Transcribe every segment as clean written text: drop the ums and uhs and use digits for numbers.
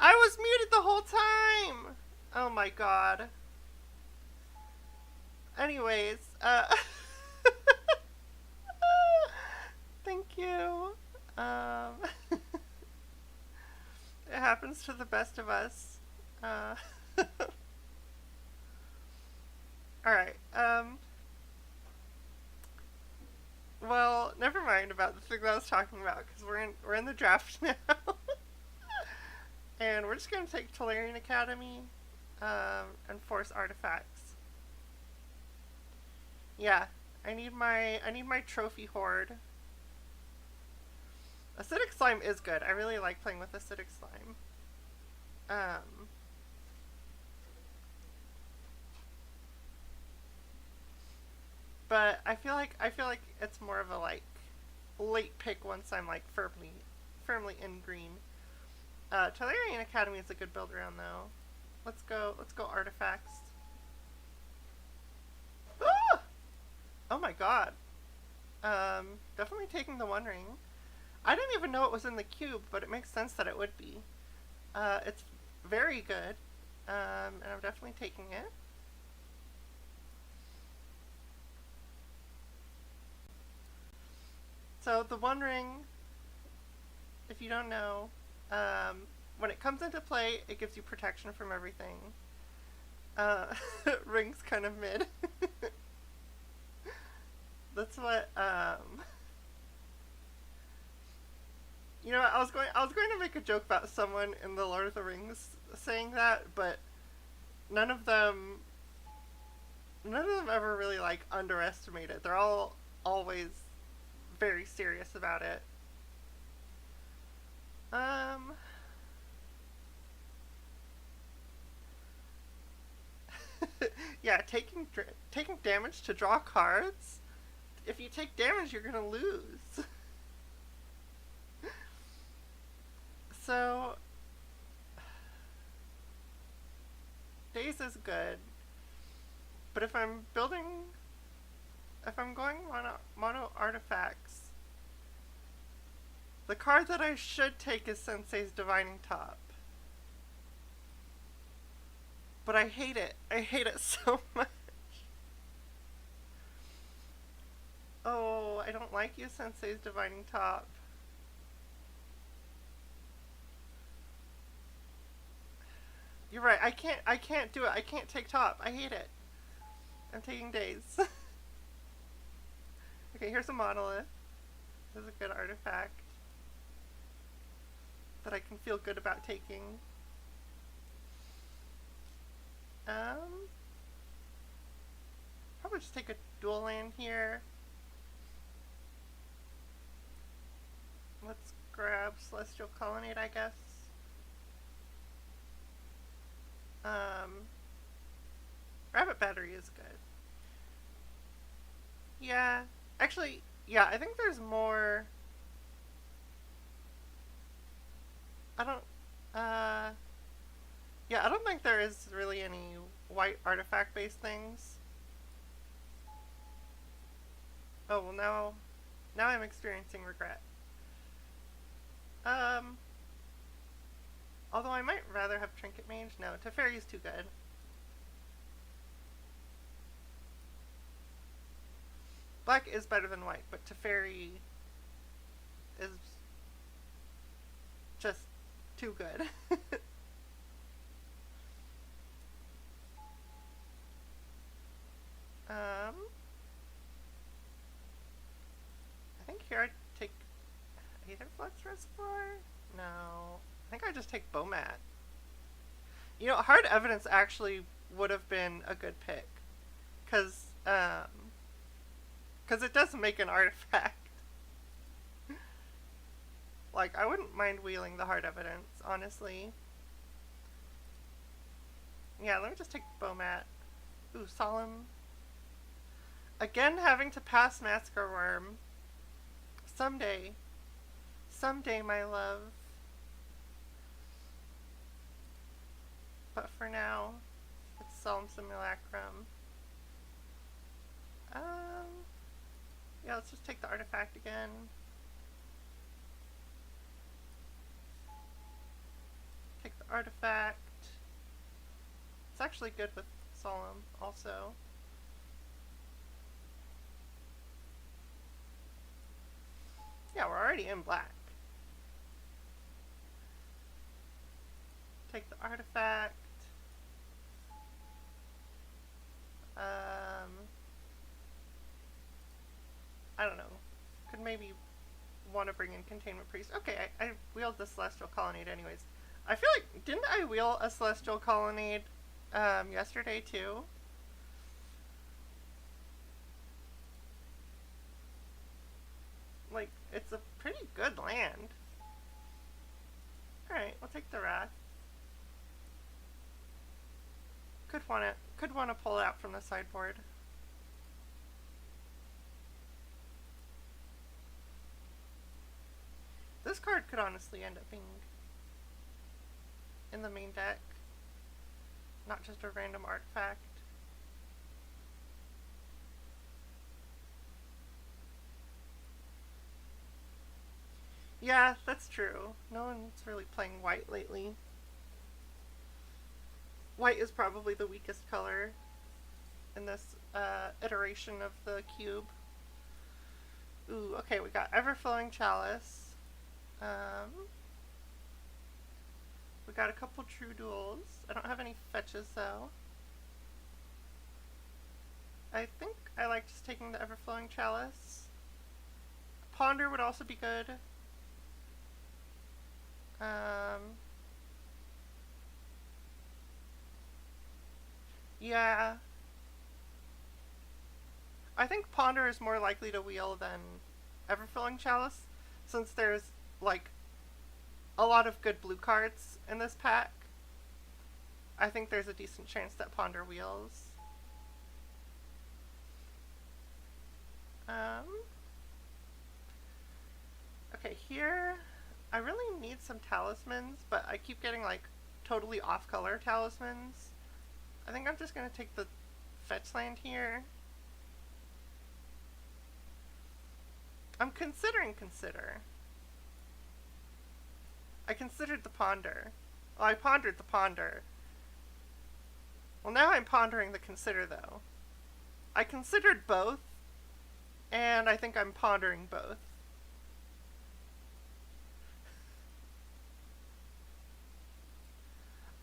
I was muted the whole time! Oh my god. Anyways, thank you. It happens to the best of us. Uh, Alright, well, never mind about the thing that I was talking about, because we're in the draft now. And we're just gonna take Tolarian Academy, and force artifacts. Yeah, I need my trophy hoard. Acidic slime is good. I really like playing with acidic slime. Um, but I feel like it's more of a like late pick once I'm like firmly in green. Tolarian Academy is a good build around though. Let's go artifacts. Ah! Oh my god. Definitely taking the One Ring. I didn't even know it was in the cube, but it makes sense that it would be. It's very good. And I'm definitely taking it. So the One Ring, if you don't know, when it comes into play, it gives you protection from everything. Uh, Ring's kind of mid. That's what. I was going to make a joke about someone in the Lord of the Rings saying that, but none of them, none of them ever really like underestimate it. They're all always very serious about it. Um, yeah, taking damage to draw cards. If you take damage, you're gonna lose. So Daze is good, but if I'm going mono artifacts, the card that I should take is Sensei's Divining Top. But I hate it. I hate it so much. Oh, I don't like you, Sensei's Divining Top. You're right. I can't do it. I can't take top. I hate it. I'm taking Daze. Okay, here's a monolith. This is a good artifact that I can feel good about taking. Um, Probably just take a dual land here. Let's grab Celestial Colonnade, I guess. Um, Rabbit Battery is good. Yeah, actually, yeah, I think there's more. I don't. Yeah, I don't think there is really any white artifact based things. Oh, well, now I'm experiencing regret. Um, Although I might rather have Trinket Mage. No, Teferi is too good. Black is better than white, but Teferi is just too good. I think here I take either Flux Reservoir? No. I think I just take Bomat. Hard Evidence actually would have been a good pick. Because, it does make an artifact. Like, I wouldn't mind wheeling the Hard Evidence, honestly. Yeah, let me just take Bomat. Ooh, Solemn. Again, having to pass Massacre Worm. Someday. Someday, my love. But for now, it's Solemn Simulacrum. Yeah, let's just take the artifact again. Take the artifact. It's actually good with Solemn also. Yeah, we're already in black. Take the artifact. I don't know. Could maybe want to bring in Containment Priest. Okay, I wheeled the Celestial Colonnade anyways. I feel like, didn't I wheel a Celestial Colonnade yesterday too? Like, it's a pretty good land. Alright, we'll take the Wrath. Could wanna pull it out from the sideboard. This card could honestly end up being in the main deck, not just a random artifact. Yeah, that's true. No one's really playing white lately. White is probably the weakest color in this iteration of the cube. Ooh, okay, we got Everflowing Chalice. We got a couple True Duels. I don't have any fetches though. I think I like just taking the Everflowing Chalice. Ponder would also be good. Yeah. I think Ponder is more likely to wheel than Everflowing Chalice, since there's, like, a lot of good blue cards in this pack. I think there's a decent chance that Ponder wheels. Okay, here I really need some talismans, but I keep getting, like, totally off-color talismans. I think I'm just gonna take the fetch land here. I'm considering Consider. I considered the Ponder. Well, I pondered the Ponder. Well, now I'm pondering the Consider, though. I considered both, and I think I'm pondering both.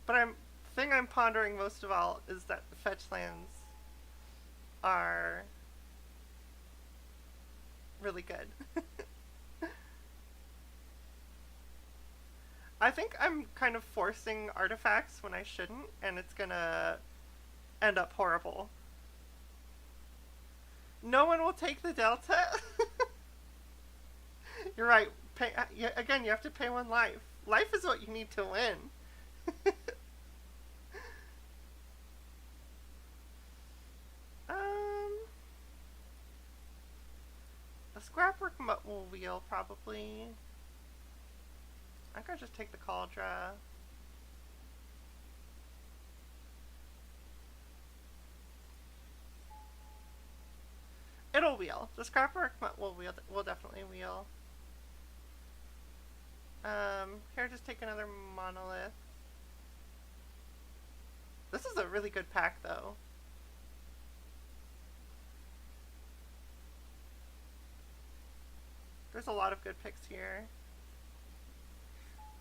But the thing I'm pondering most of all is that the fetch lands are really good. I think I'm kind of forcing artifacts when I shouldn't, and it's gonna end up horrible. No one will take the Delta? You're right. Again, you have to pay one life. Life is what you need to win. A Scrapwork Mutt will wheel, probably. I could just take the Cauldra. It'll wheel. The Scrapwork Mutt will definitely wheel. Here, just take another Monolith. This is a really good pack, though. There's a lot of good picks here.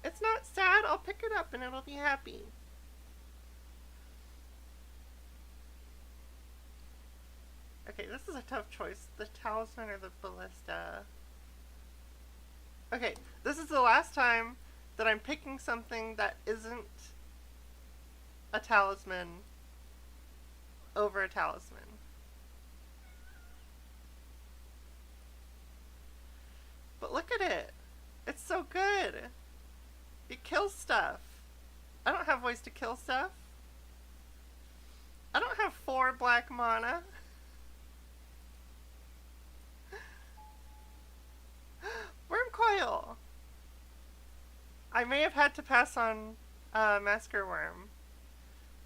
It's not sad. I'll pick it up and it'll be happy. Okay, this is a tough choice. The Talisman or the Ballista. Okay, this is the last time that I'm picking something that isn't a talisman over a talisman. But look at it. It's so good. It kills stuff. I don't have ways to kill stuff. I don't have 4 black mana. Worm Coil! I may have had to pass on Masker Worm,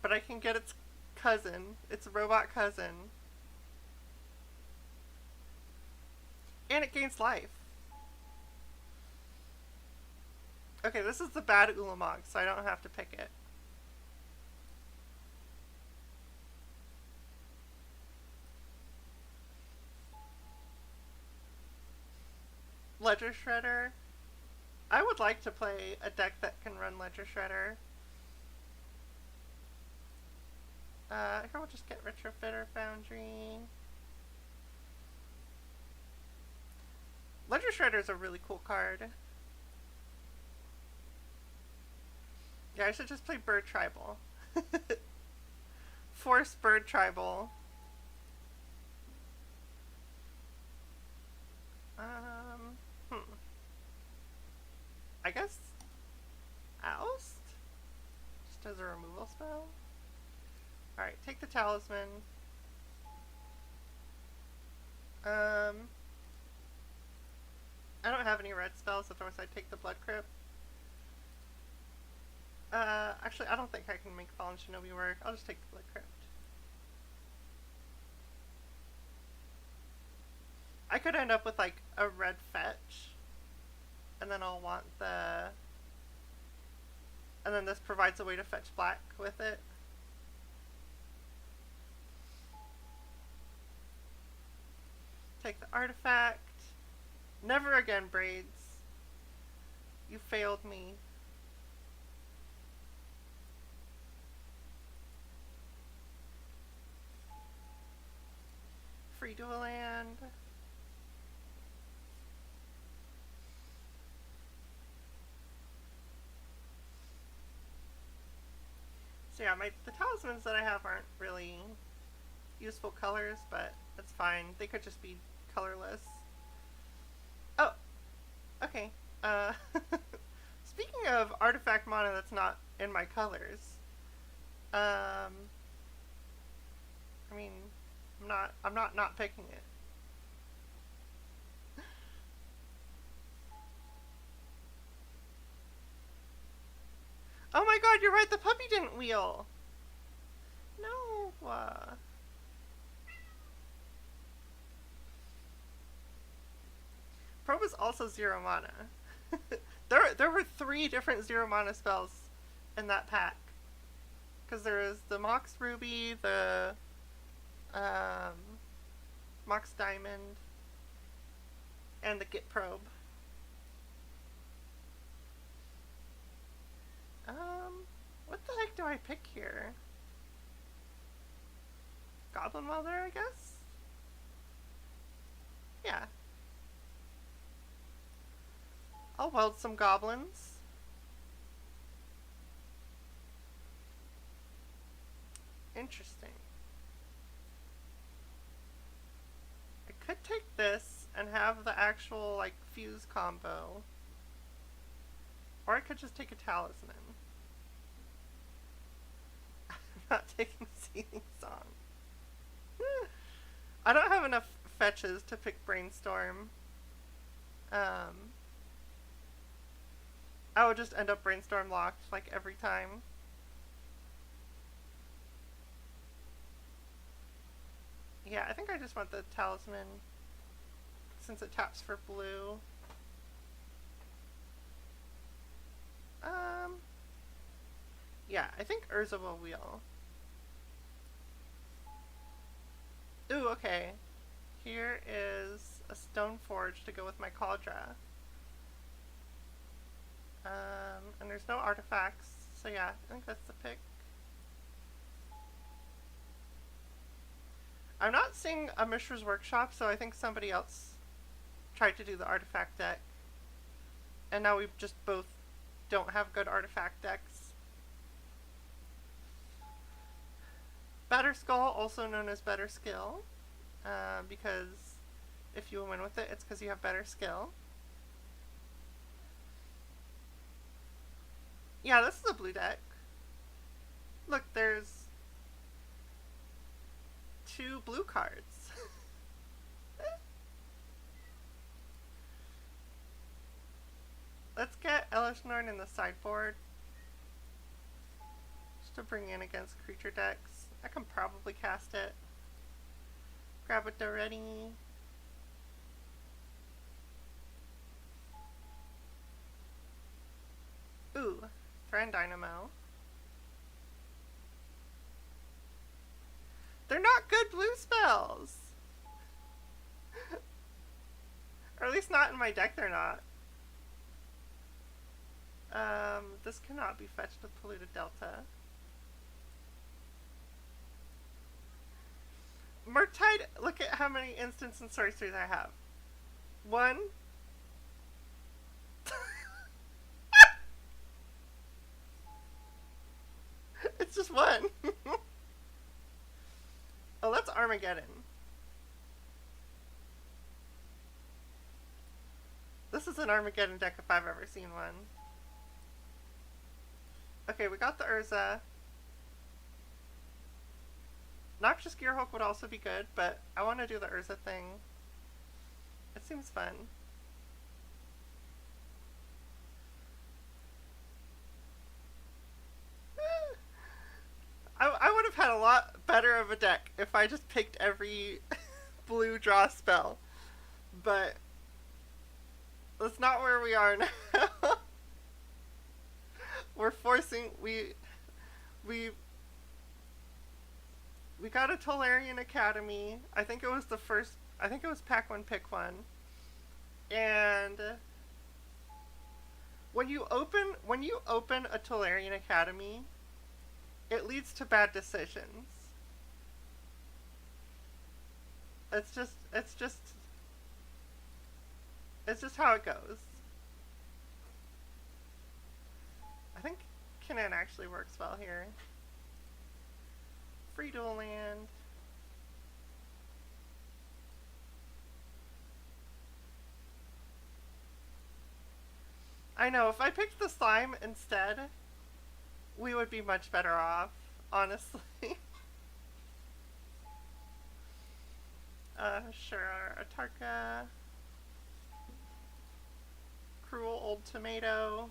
but I can get its cousin, its robot cousin. And it gains life. Okay, this is the bad Ulamog, so I don't have to pick it. Ledger Shredder. I would like to play a deck that can run Ledger Shredder. Here we'll just get Retrofitter Foundry. Ledger Shredder is a really cool card. Yeah, I should just play Bird Tribal. Force Bird Tribal. I guess Oust? Just as a removal spell? Alright, take the Talisman. I don't have any red spells, otherwise I'd take the Blood Crypt. Actually, I don't think I can make Fallen Shinobi work. I'll just take the Blood Crypt. I could end up with, like, a red fetch. And then I'll want the... And then this provides a way to fetch black with it. Take the artifact. Never again, Braids. You failed me. Free dual land. So yeah, the talismans that I have aren't really useful colors, but that's fine. They could just be colorless. Oh, okay. Speaking of artifact mana that's not in my colors, I mean, I'm not picking it. Oh my god, you're right, the puppy didn't wheel! No! Probe is also 0 mana. There were 3 different 0 mana spells in that pack. Because there is the Mox Ruby, the Mox Diamond, and the Git Probe. What the heck do I pick here? Goblin Mother, I guess? Yeah. I'll weld some goblins. Interesting. I could take this and have the actual, like, fuse combo. Or I could just take a talisman. I'm not taking Seething Song. I don't have enough fetches to pick Brainstorm. I would just end up Brainstorm locked, like, every time. Yeah, I think I just want the talisman, since it taps for blue. Yeah, I think Urza will wheel. Ooh, okay. Here is a Stone Forge to go with my Cauldra. And there's no artifacts, so yeah, I think that's the pick. I'm not seeing a Mishra's Workshop, so I think somebody else tried to do the artifact deck. And now we just both don't have good artifact decks. Better Skull, also known as Better Skill, because if you win with it, it's because you have better skill. Yeah, this is a blue deck. Look, there's 2 blue cards. Let's get Elishnorn in the sideboard. Just to bring in against creature decks. I can probably cast it. Grab it already. Ooh, Thran Dynamo. They're not good blue spells! Or at least not in my deck, they're not. This cannot be fetched with Polluted Delta. Murktide, look at how many instants and sorceries I have. 1. It's just 1. Oh, that's Armageddon. This is an Armageddon deck if I've ever seen one. Okay, we got the Urza. Noxious Gearhulk would also be good, but I want to do the Urza thing. It seems fun. I would have had a lot better of a deck if I just picked every blue draw spell. But that's not where we are now. We're forcing we got a Tolarian Academy. I think it was pack 1 pick 1. And when you open a Tolarian Academy, it leads to bad decisions. It's just how it goes. I think Kinnan actually works well here. Free dual land. I know, if I picked the slime instead, we would be much better off, honestly. Sure, Atarka. Cruel Old Tomato.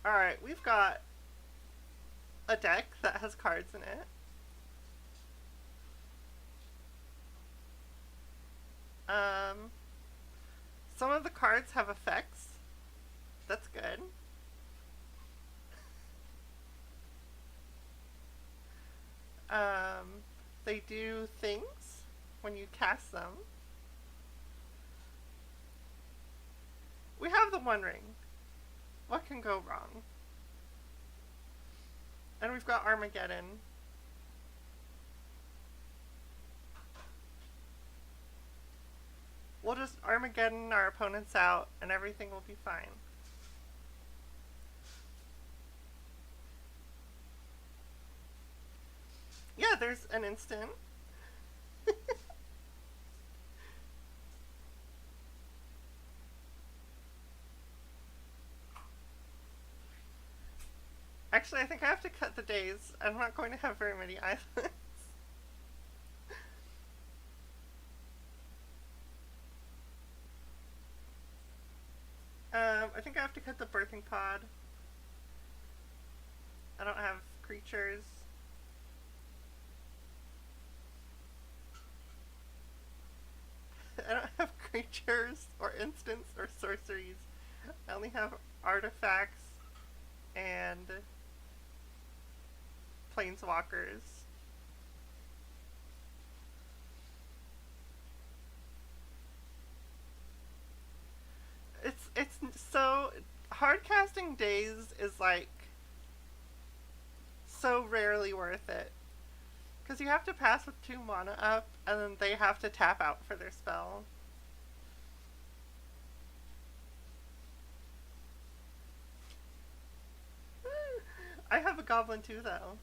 Alright, we've got a deck that has cards in it. Some of the cards have effects. That's good. They do things when you cast them. We have the One Ring. What can go wrong? And we've got Armageddon. We'll just Armageddon our opponents out and everything will be fine. Yeah, there's an instant. Actually, I think I have to cut the days. I'm not going to have very many islands. I think I have to cut the birthing pod. I don't have creatures. I don't have creatures or instants or sorceries. I only have artifacts and planeswalkers. It's so hard casting days is like so rarely worth it. Because you have to pass with 2 mana up, and then they have to tap out for their spell. I have a goblin too, though.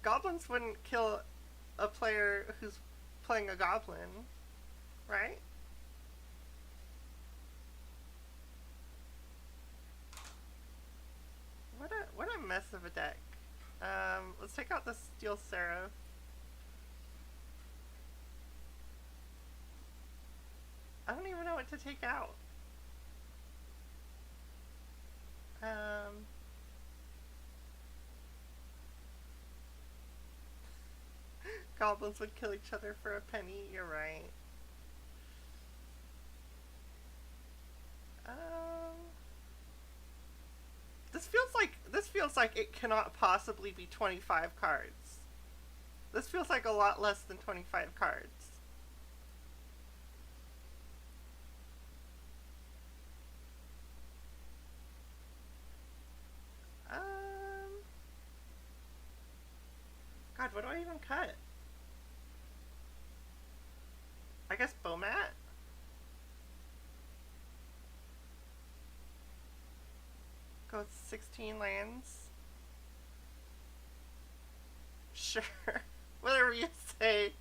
Goblins wouldn't kill a player who's playing a goblin, right? What a mess of a deck. Let's take out the Steel Seraph. I don't even know what to take out. Goblins would kill each other for a penny, you're right. This feels like it cannot possibly be 25 cards. This feels like a lot less than 25 cards. God, what do I even cut? I guess Bomat? Go with 16 lands. Sure. Whatever you say.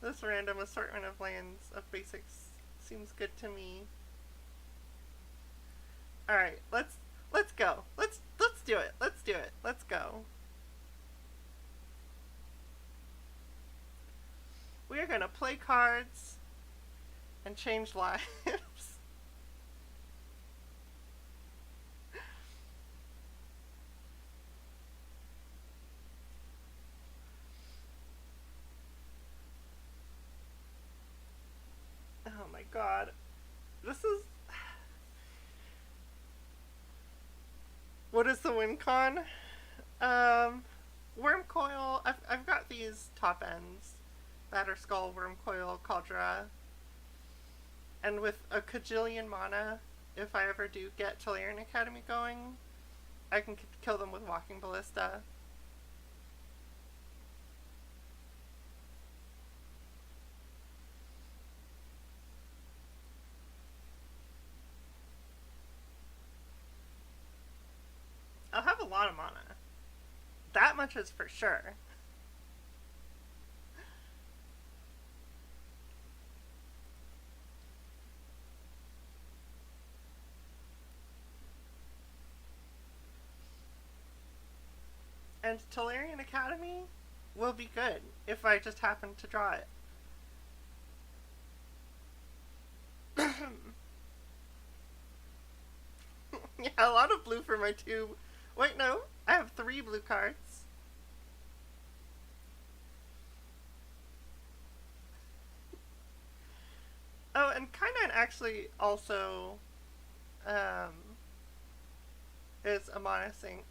This random assortment of lands of basics seems good to me. Alright, let's go. Let's do it. Let's do it. Let's go. We are gonna play cards and change lives. Oh my god. This is... What is the win con? Worm Coil. I've got these top ends. Batterskull, Worm Coil, Caldra. And with a kajillion mana, if I ever do get Tolarian Academy going, I can kill them with Walking Ballista. I'll have a lot of mana. That much is for sure. And Tolarian Academy will be good if I just happen to draw it. Yeah, a lot of blue for my 2. Wait, no. I have 3 blue cards. Oh, and Kainan actually also is a mana sink.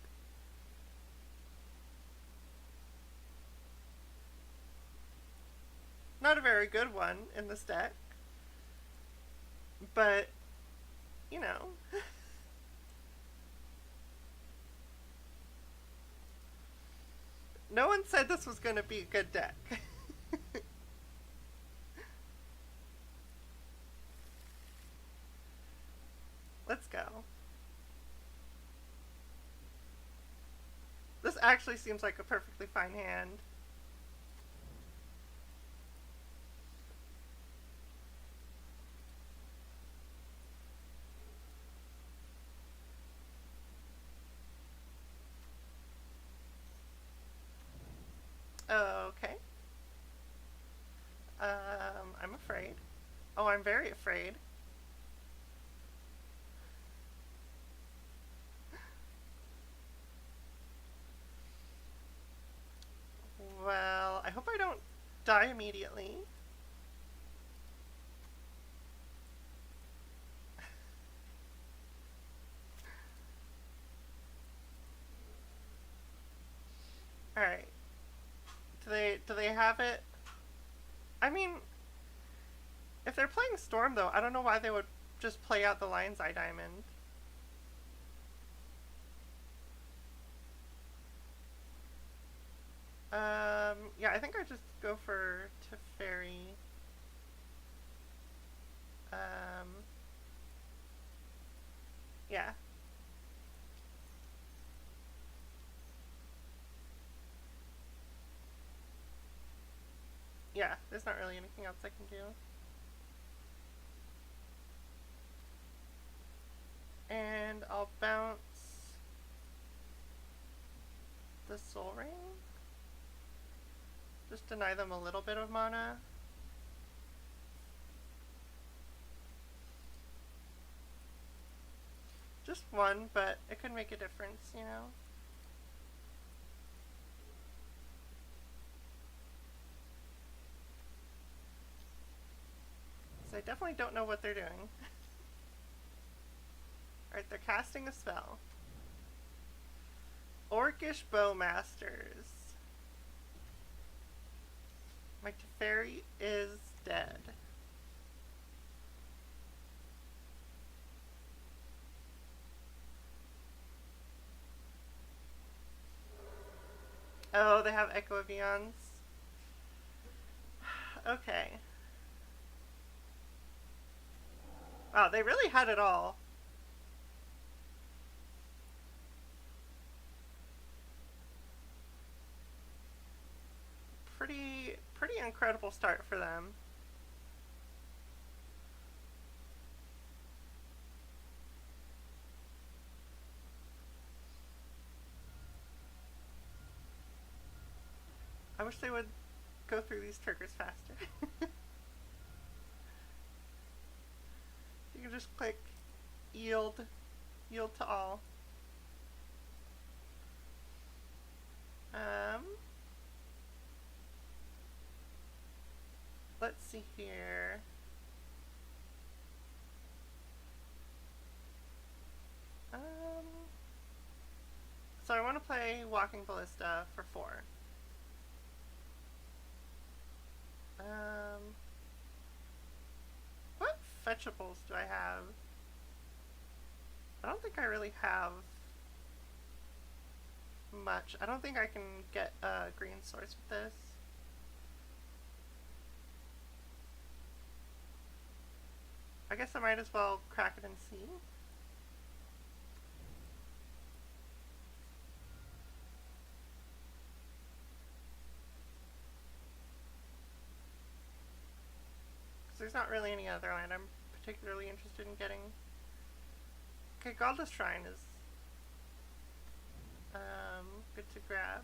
Not a very good one in this deck. But, you know. No one said this was going to be a good deck. Let's go. This actually seems like a perfectly fine hand. Okay. I'm afraid. Oh, I'm very afraid. Well, I hope I don't die immediately. Alright. Do they have it? I mean, if they're playing Storm, though, I don't know why they would just play out the Lion's Eye Diamond. Yeah, I think I just go for Teferi. Yeah. Yeah, there's not really anything else I can do. And I'll bounce the Soul Ring. Just deny them a little bit of mana. Just one, but it could make a difference, you know? definitely don't know what they're doing. Alright, they're casting a spell. Orcish Bowmasters. My Teferi is dead. Oh, they have Echo of Eons. Okay. Wow, they really had it all. Pretty incredible start for them. I wish they would go through these triggers faster. You can just click yield to all. Let's see here. So I want to play Walking Ballista for 4. What fetchables do I have? I don't think I really have much. I don't think I can get a green source with this. I guess I might as well crack it and see. Because there's not really any other land I'm particularly interested in getting. Okay, Godless Shrine is good to grab.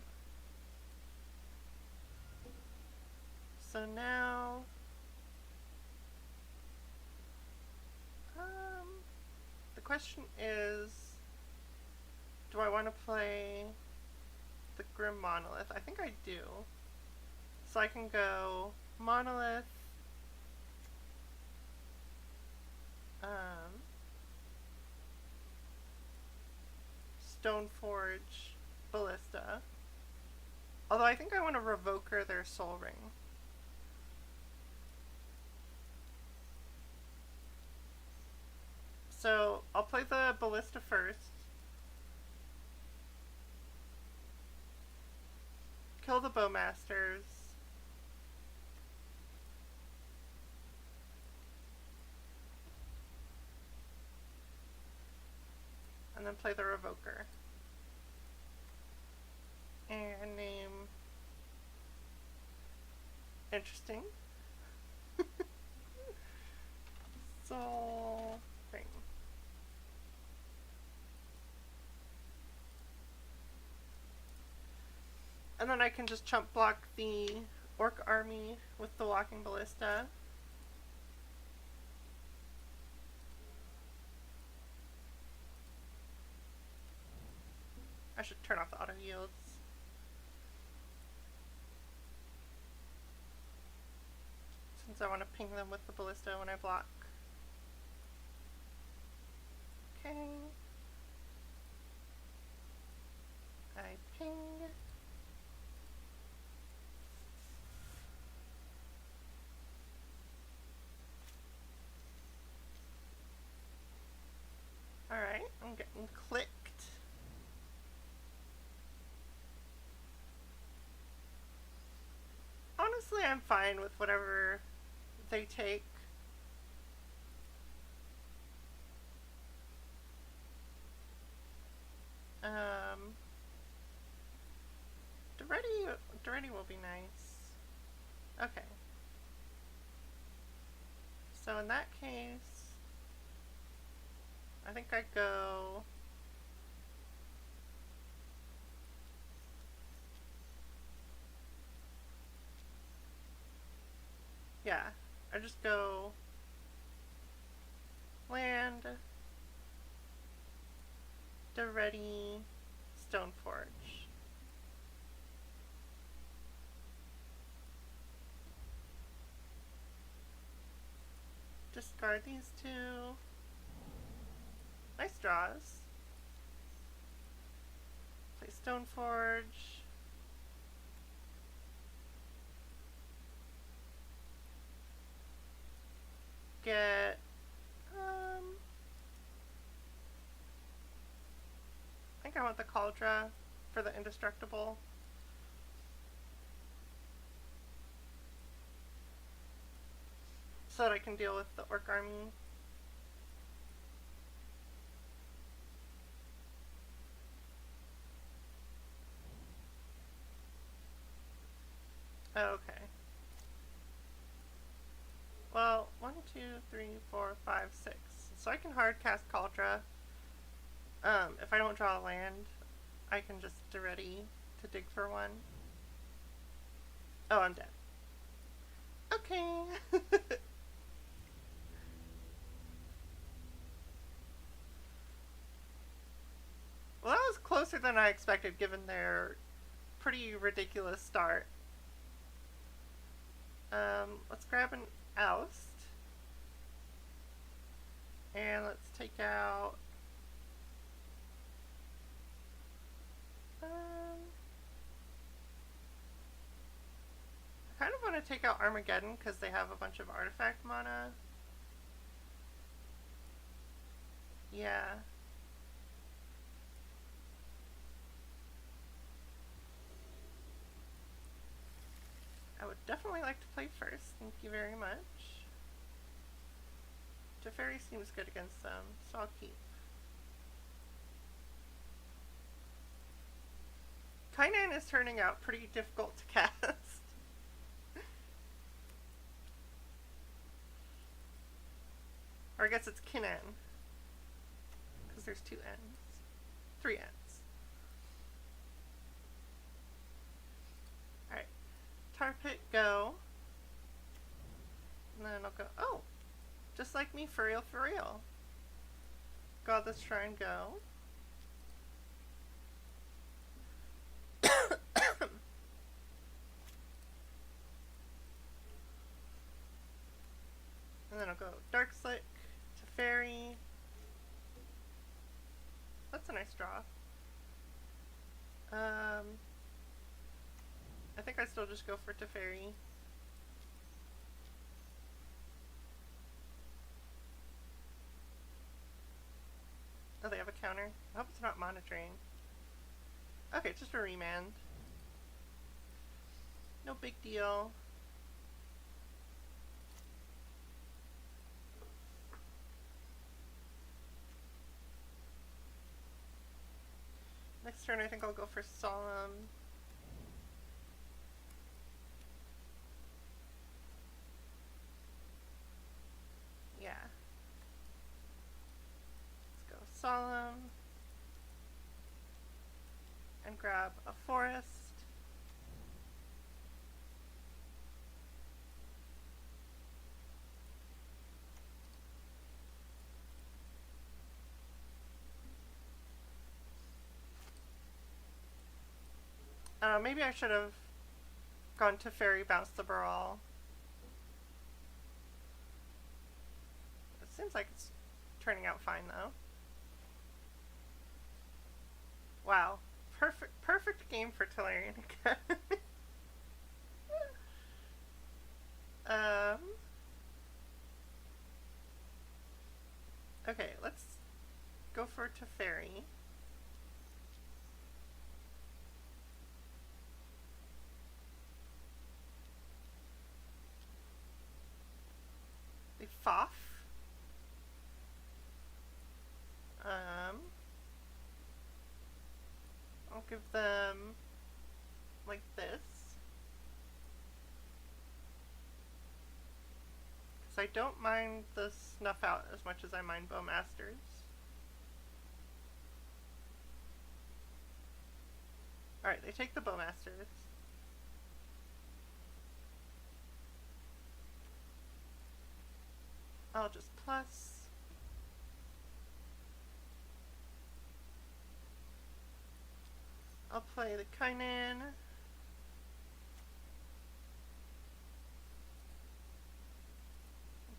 So now the question is, do I want to play the Grim Monolith? I think I do. So I can go Monolith, Stoneforge, Ballista. Although I think I want to Revoker their Soul Ring. So I'll play the Ballista first. Kill the Bowmasters. And then play the Revoker. And name... Interesting. Soul Ring. And then I can just chump block the Orc army with the Walking Ballista. I should turn off the auto yields. Since I want to ping them with the Ballista when I block. Okay. I ping. Alright, I'm getting clicked. Honestly, I'm fine with whatever they take. Duretti will be nice. Okay. So in that case, I think I go... Yeah, I just go land, Duretti, Stoneforge. discard these two. Nice draws. Play Stoneforge. Get I think I want the Cauldra for the Indestructible. So that I can deal with the Orc army. Okay. Well, 1, 2, 3, 4, 5, 6. So I can hard cast Cauldra. If I don't draw a land, I can just ready to dig for one. Oh, I'm dead. Okay. Well, that was closer than I expected given their pretty ridiculous start. Let's grab an Oust. And let's take out I kind of want to take out Armageddon because they have a bunch of artifact mana. Yeah. I would definitely like to play first. Thank you very much. Teferi seems good against them, so I'll keep. Kainan is turning out pretty difficult to cast. Or I guess it's Kinan. Because there's 2 N's. 3 N's. Alright. Tar Pit, go. And then I'll go, oh! Just like me, for real, for real. Godless Shrine, go. And then I'll go Dark Slick, Teferi. That's a nice draw. I think I still just go for Teferi. Oh, they have a counter. I hope it's not Mana Drain. Okay, it's just a remand. No big deal. Next turn I think I'll go for Solemn. Yeah. Let's go Solemn. And grab a Forest. Maybe I should have gone to Fairy, bounce the Baral. It seems like it's turning out fine though. Wow. Perfect game for Tellurian Academy. Okay, let's go for Teferi. Foff. I'll give them like this. Because I don't mind the Snuff Out as much as I mind Bowmasters. Alright, they take the Bowmasters. I'll just plus. I'll play the Kainan.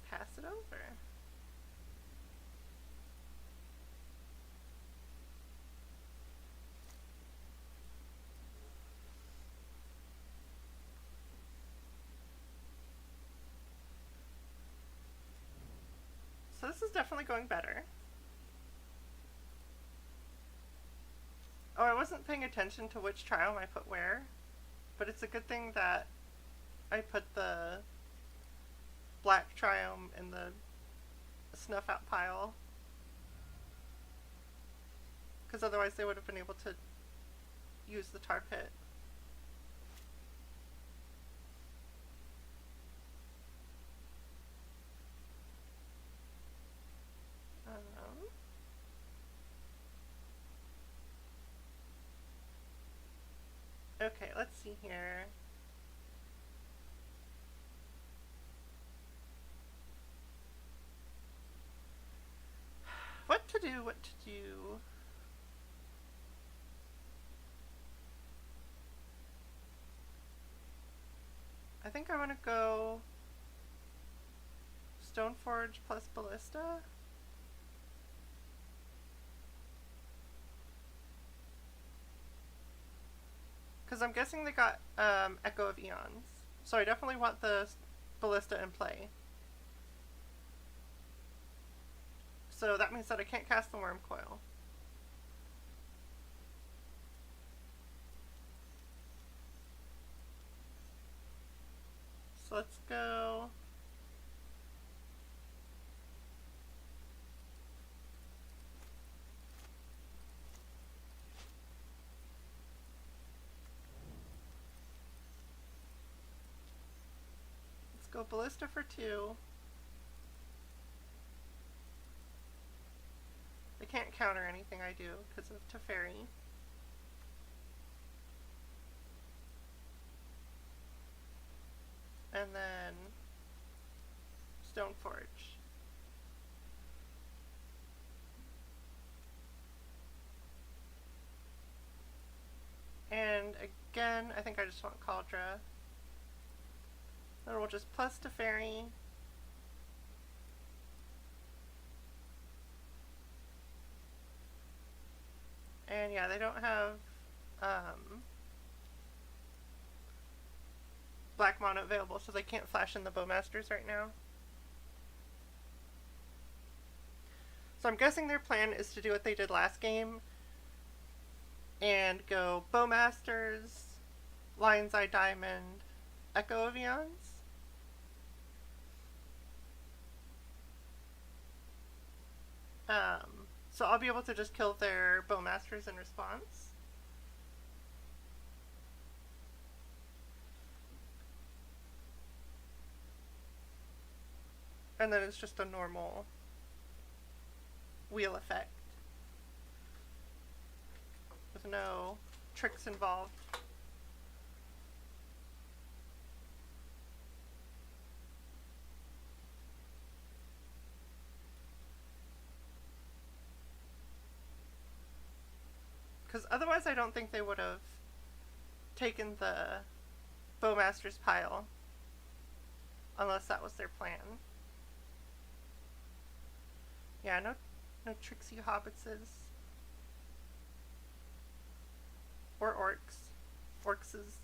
Pass it over. this is definitely going better. Oh, I wasn't paying attention to which triome I put where, but it's a good thing that I put the black triome in the snuff out pile, because otherwise they would have been able to use the tar pit. Okay, let's see here. What to do, what to do. I think I want to go Stoneforge plus Ballista. Because I'm guessing they got Echo of Eons. So I definitely want the Ballista in play. So that means that I can't cast the Worm Coil. So let's go... Let's go Ballista for 2. They can't counter anything I do because of Teferi. And then Stoneforge. And again, I think I just want Cauldra. Then we'll just plus Teferi. And yeah, they don't have black mana available, so they can't flash in the Bowmasters right now. So I'm guessing their plan is to do what they did last game and go Bowmasters, Lion's Eye Diamond, Echo of Eons. So I'll be able to just kill their Bowmasters in response. And then it's just a normal wheel effect with no tricks involved. Because otherwise I don't think they would have taken the Bowmaster's pile unless that was their plan. Yeah, no tricksy hobbitses. Or orcs. Orcses.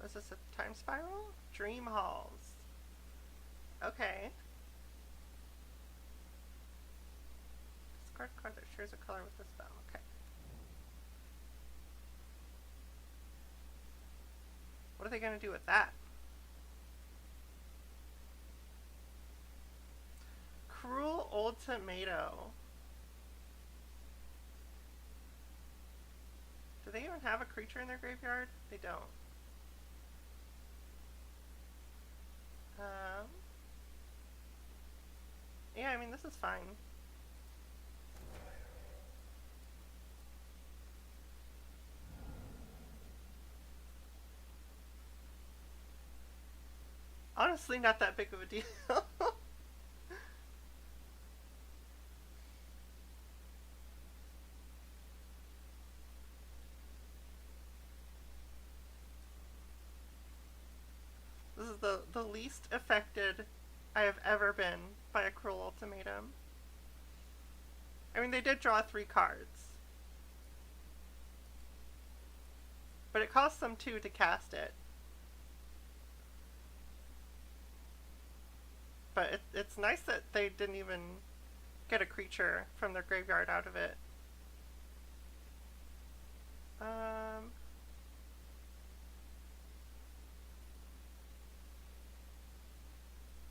Was this a time spiral? Dream halls. Okay. Discard card that shares a color with the spell. Okay. What are they going to do with that? Cruel Old Tomato. Do they even have a creature in their graveyard? They don't. Yeah, I mean, this is fine. Honestly, not that big of a deal. This is the least affected I have ever been by a Cruel Ultimatum. I mean, they did draw 3 cards. But it costs them 2 to cast it. But it's nice that they didn't even get a creature from their graveyard out of it.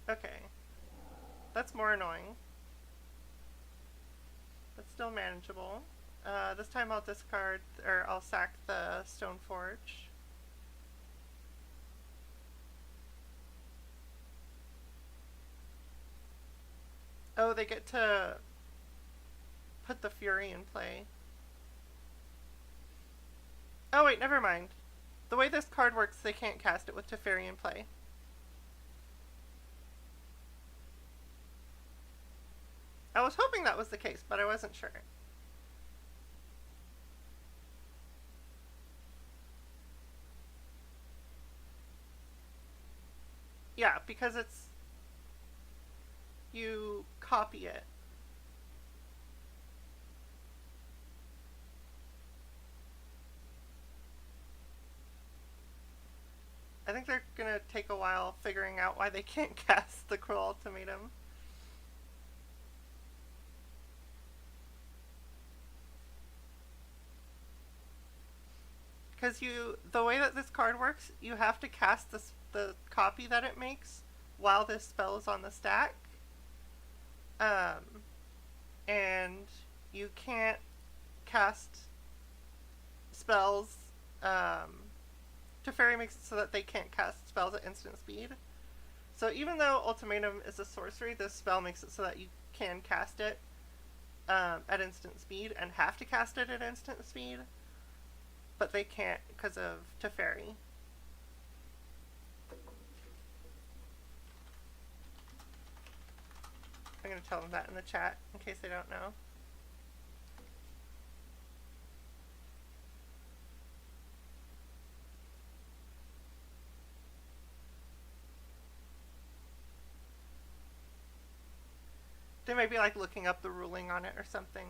Okay. That's more annoying. But still manageable. This time I'll discard, or I'll sack the Stoneforge. Oh, they get to put the Fury in play. Oh wait, never mind. The way this card works, they can't cast it with Teferi in play. I was hoping that was the case, but I wasn't sure. Yeah, because it's... you copy it. I think they're gonna take a while figuring out why they can't cast the Cruel Ultimatum. Because the way that this card works, you have to cast the copy that it makes while this spell is on the stack. And you can't cast spells. Teferi makes it so that they can't cast spells at instant speed. So even though Ultimatum is a sorcery, this spell makes it so that you can cast it at instant speed and have to cast it at instant speed. But they can't because of Teferi. I'm going to tell them that in the chat in case they don't know. They may be like looking up the ruling on it or something.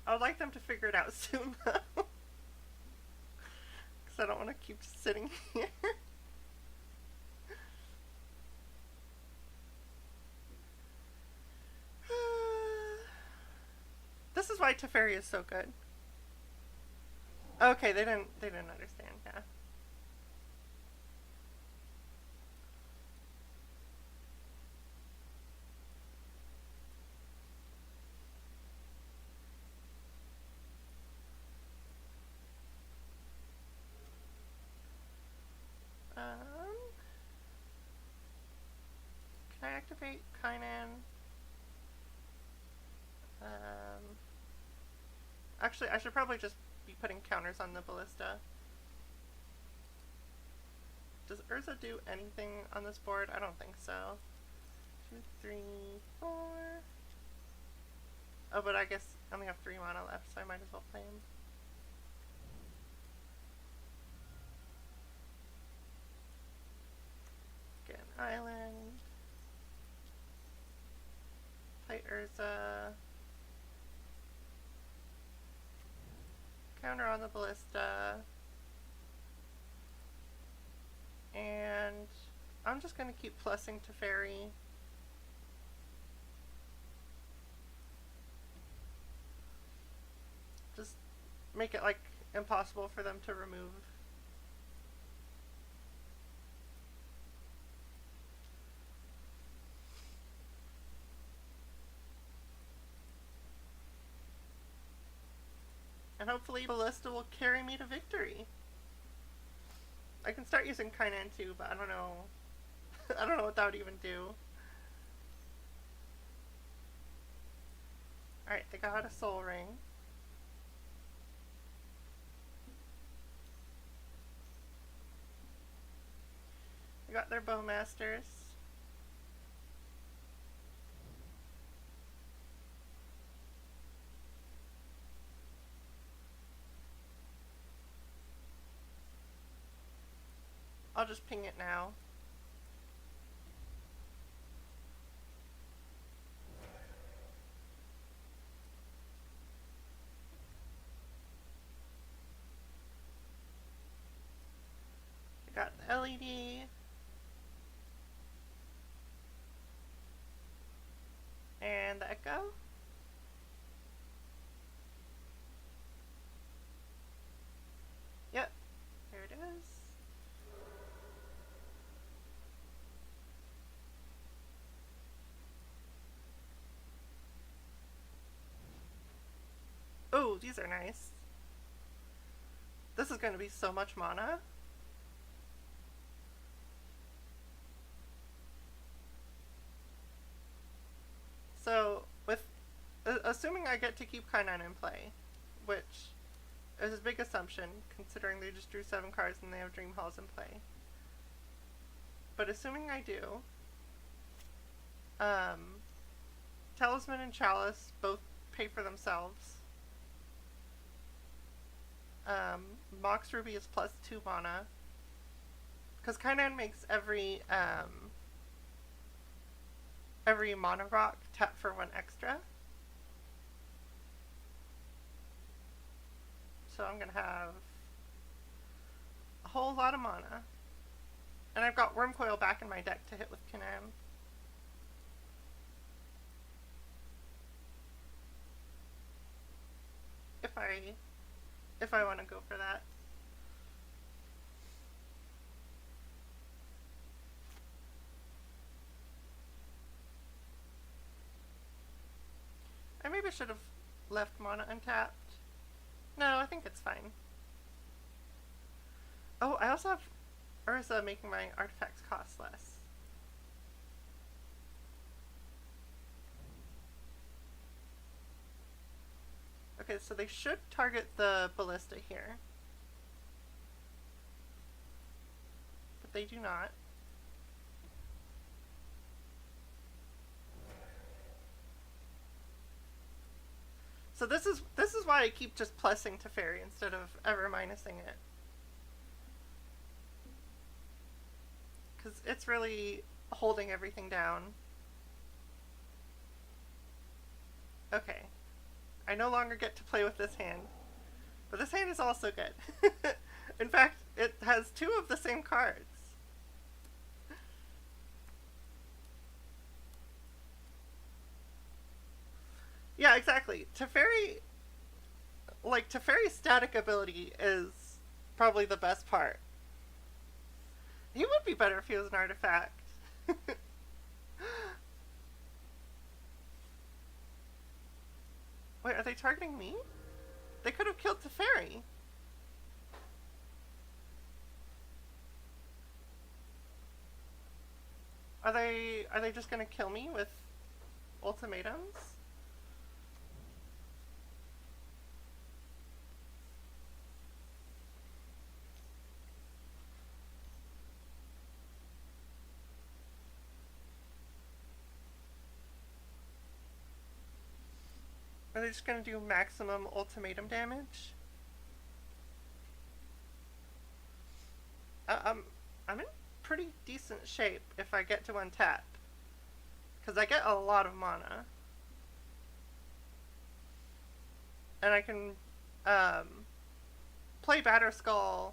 I would like them to figure it out soon though. Because I don't want to keep sitting here. This is why Teferi is so good. Okay, they didn't understand, yeah. Can I activate Kainan? Actually, I should probably just be putting counters on the Ballista. Does Urza do anything on this board? I don't think so. 2, 3, 4. Oh, but I guess I only have 3 mana left, so I might as well play him. Get an island. Play Urza. Counter on the Ballista. And I'm just going to keep plussing Teferi. Just make it like impossible for them to remove. And hopefully Ballista will carry me to victory. I can start using Kainan too, but I don't know. I don't know what that would even do. Alright, they got a Soul Ring. They got their Bowmasters. I'll just ping it now. LED. And the echo. Yep, here it is. Oh, these are nice. This is going to be so much mana. So, with assuming I get to keep Kainan in play, which is a big assumption, considering they just drew 7 cards and they have Dream Halls in play. But assuming I do, Talisman and Chalice both pay for themselves. Mox Ruby is plus 2 mana. Because Kainan makes every mana rock tap for 1 extra. So I'm gonna have a whole lot of mana. And I've got Wormcoil back in my deck to hit with Kainan. If I want to go for that. I maybe should have left mana untapped. No, I think it's fine. Oh, I also have Urza making my artifacts cost less. Okay, so they should target the ballista here. But they do not. So this is why I keep just plussing to Fairy instead of ever minusing it. Because it's really holding everything down. Okay. I no longer get to play with this hand. But this hand is also good. In fact, it has 2 of the same cards. Yeah, exactly. Teferi's static ability is probably the best part. He would be better if he was an artifact. Wait, are they targeting me? They could have killed Teferi. Are they just gonna kill me with ultimatums? Are they just gonna do maximum ultimatum damage? I'm in pretty decent shape if I get to untap. Because I get a lot of mana. And I can play Batterskull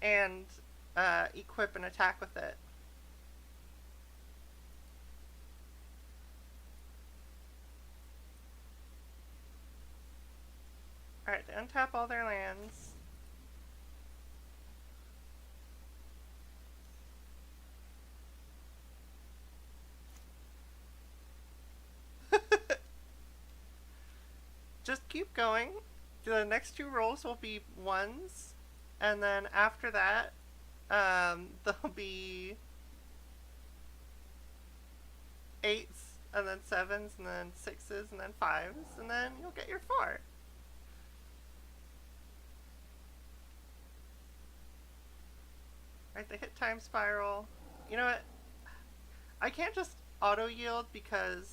and equip an attack with it. Alright, they untap all their lands. Just keep going. The next 2 rolls will be 1s, and then after that, there'll be 8s, and then 7s, and then 6s, and then 5s, and then you'll get your 4. Right, they hit Time Spiral. You know what? I can't just auto yield because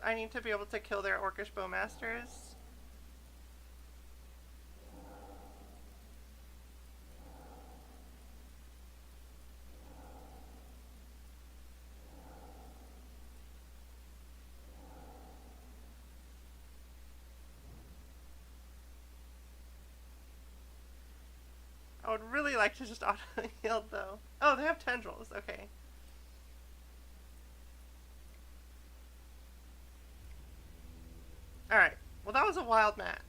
I need to be able to kill their Orcish Bowmasters. would really like to just auto-heal, though. Oh, they have tendrils. Okay. Alright. Well, that was a wild match.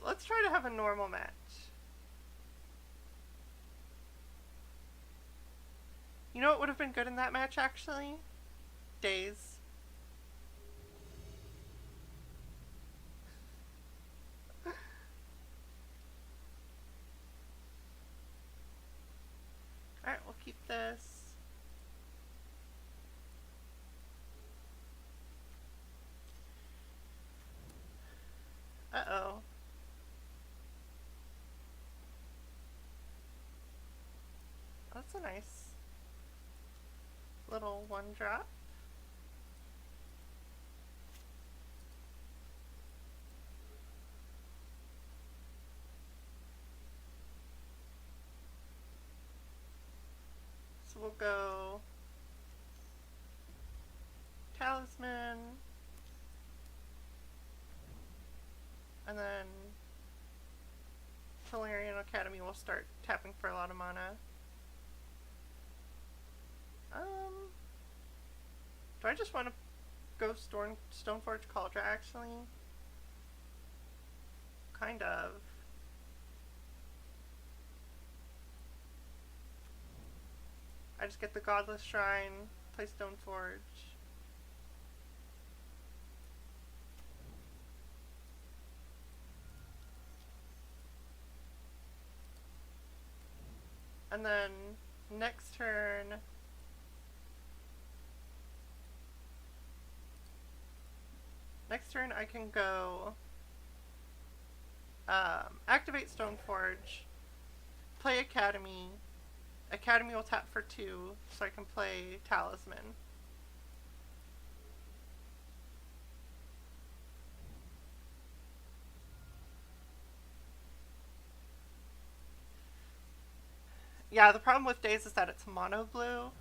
Let's try to have a normal match. You know what would have been good in that match, actually? Days. Alright, we'll keep this. Uh-oh. That's a nice little one drop. So we'll go Talisman, and then Tolarian Academy will start tapping for a lot of mana. Do I just want to go Stoneforge Cauldron, actually? Kind of. I just get the Godless Shrine, play Stoneforge. And then next turn, I can go activate Stoneforge, play Academy. Academy will tap for 2, so I can play Talisman. Yeah, the problem with Days is that it's mono blue.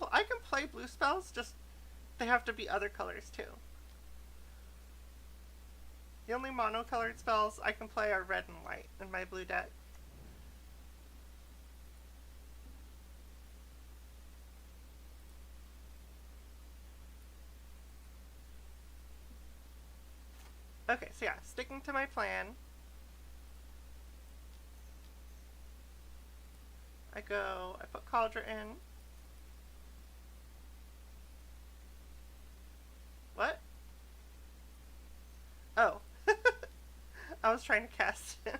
I can play blue spells, just they have to be other colors too. The only mono-colored spells I can play are red and white in my blue deck. Okay, so yeah, sticking to my plan. I put Cauldron in. What? Oh. I was trying to cast it.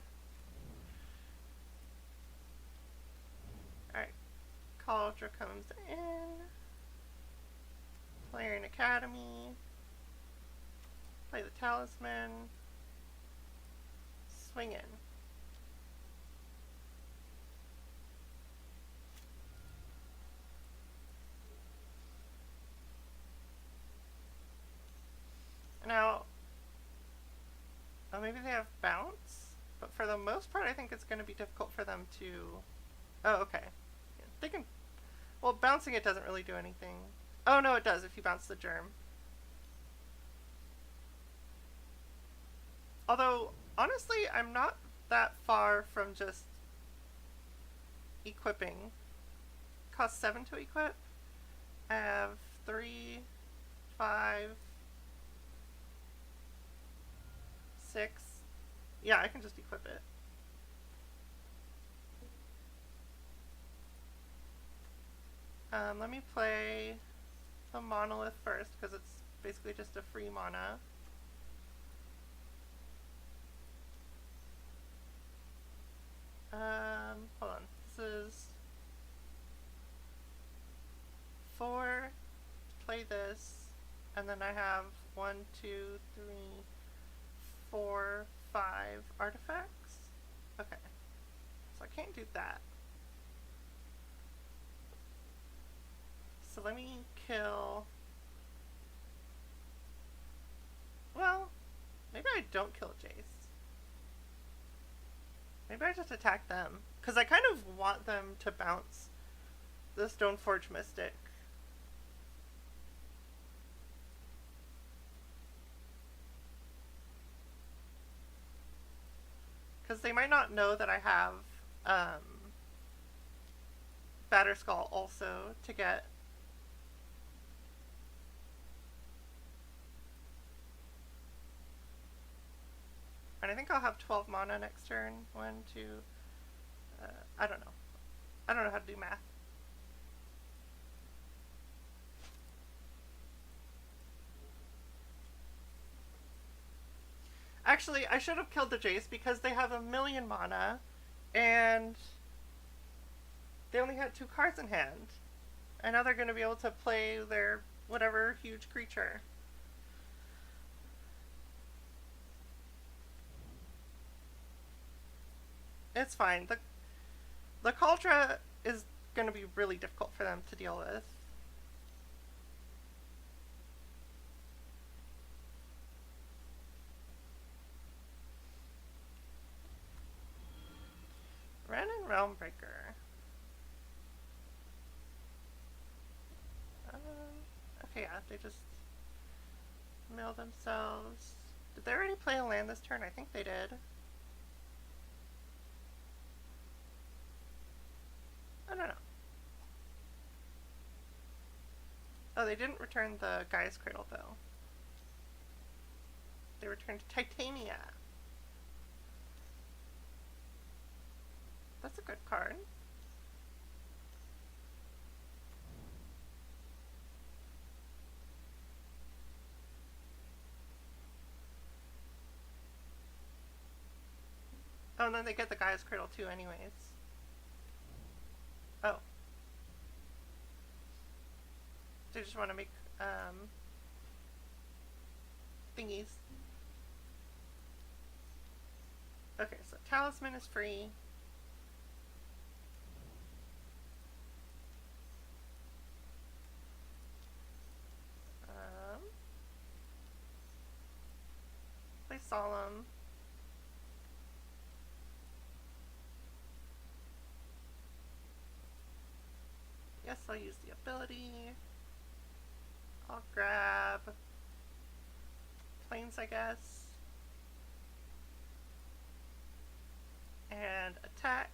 Alright. Cauldron comes in. Player in Academy. Play the Talisman. Swing in. Now, oh, maybe they have bounce, but for the most part I think it's going to be difficult for them to... Oh, okay. Yeah, they can... Well, bouncing it doesn't really do anything. Oh, no, it does if you bounce the germ. Although, honestly, I'm not that far from just equipping. Costs 7 to equip. I have 3, 5, 6. Yeah, I can just equip it. Let me play the Monolith first, because it's basically just a free mana. Hold on. This is 4. Play this, and then I have 1, 2, 3, 4, 5 artifacts. Okay, so I can't do that. So let me kill. Well, maybe I don't kill Jace. Maybe I just attack them. Because I kind of want them to bounce the Stoneforge Mystic. Because they might not know that I have Batterskull also to get. And I think I'll have 12 mana next turn. 1, 2. I don't know. I don't know how to do math. Actually, I should have killed the Jace because they have 1,000,000 mana and they only had 2 cards in hand. And now they're going to be able to play their whatever huge creature. It's fine. The Kaldra is going to be really difficult for them to deal with. Ren and Realmbreaker. Okay, yeah, they just mill themselves. Did they already play a land this turn? I think they did. I don't know. Oh, they didn't return the Gaia's Cradle, though. They returned Titania. That's a good card. Oh, and then they get the Gaia's Cradle too anyways. Oh. They just want to make, thingies. Okay, so Talisman is free. Play Solemn. Yes, I'll use the ability. I'll grab Plains, I guess. And attack.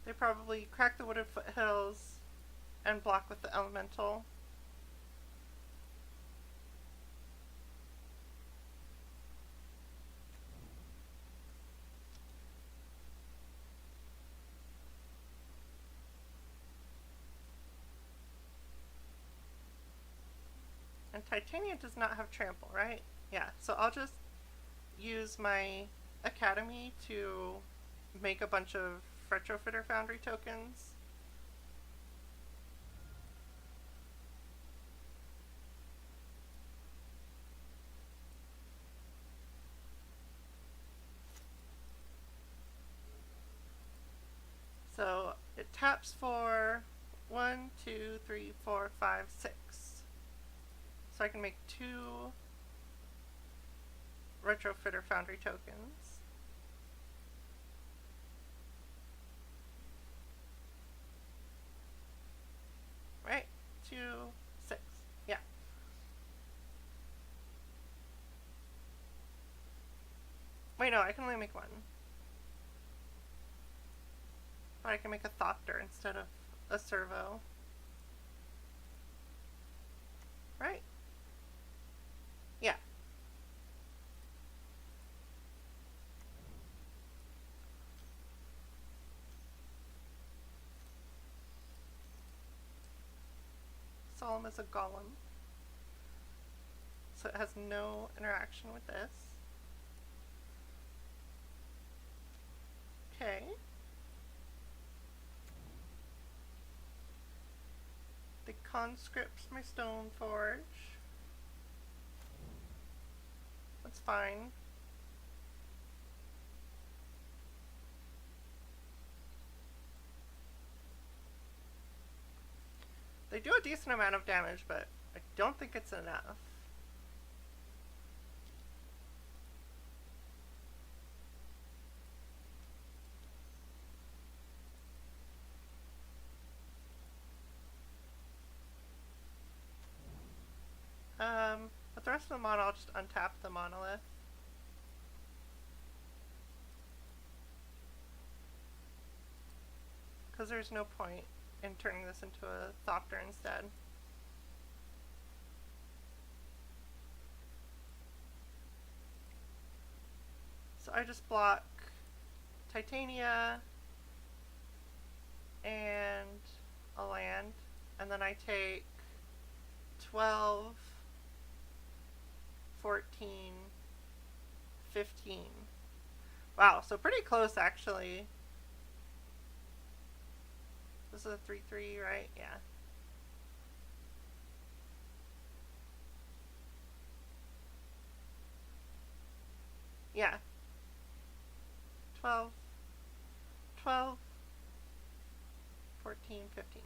They probably crack the Wooded Foothills and block with the Elemental. And Titania does not have Trample, right? Yeah, so I'll just use my Academy to make a bunch of Retrofitter Foundry tokens. So it taps for 1, 2, 3, 4, 5, 6. So I can make 2 Retrofitter Foundry tokens. Right? 2, 6. Yeah. Wait, no, I can only make 1. But I can make a Thopter instead of a Servo. Right? Yeah. Solemn is a golem. So it has no interaction with this. Okay. They conscript my Stoneforge. That's fine. They do a decent amount of damage, but I don't think it's enough. With the rest of the mod, I'll just untap the monolith. Because there's no point in turning this into a Thopter instead. So I just block Titania and a land, and then I take 12, 14, 15. Wow, so pretty close actually. This is a 3/3, right? Yeah. Yeah. 12, 12, 14, 15.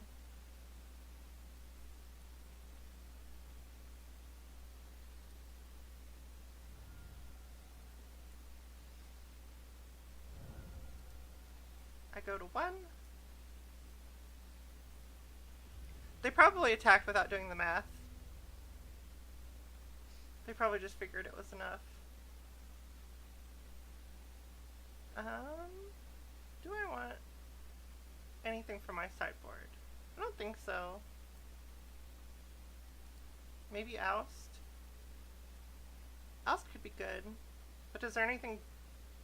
I go to 1. They probably attacked without doing the math. They probably just figured it was enough. Do I want anything from my sideboard? I don't think so. Maybe Oust? Oust could be good. But is there anything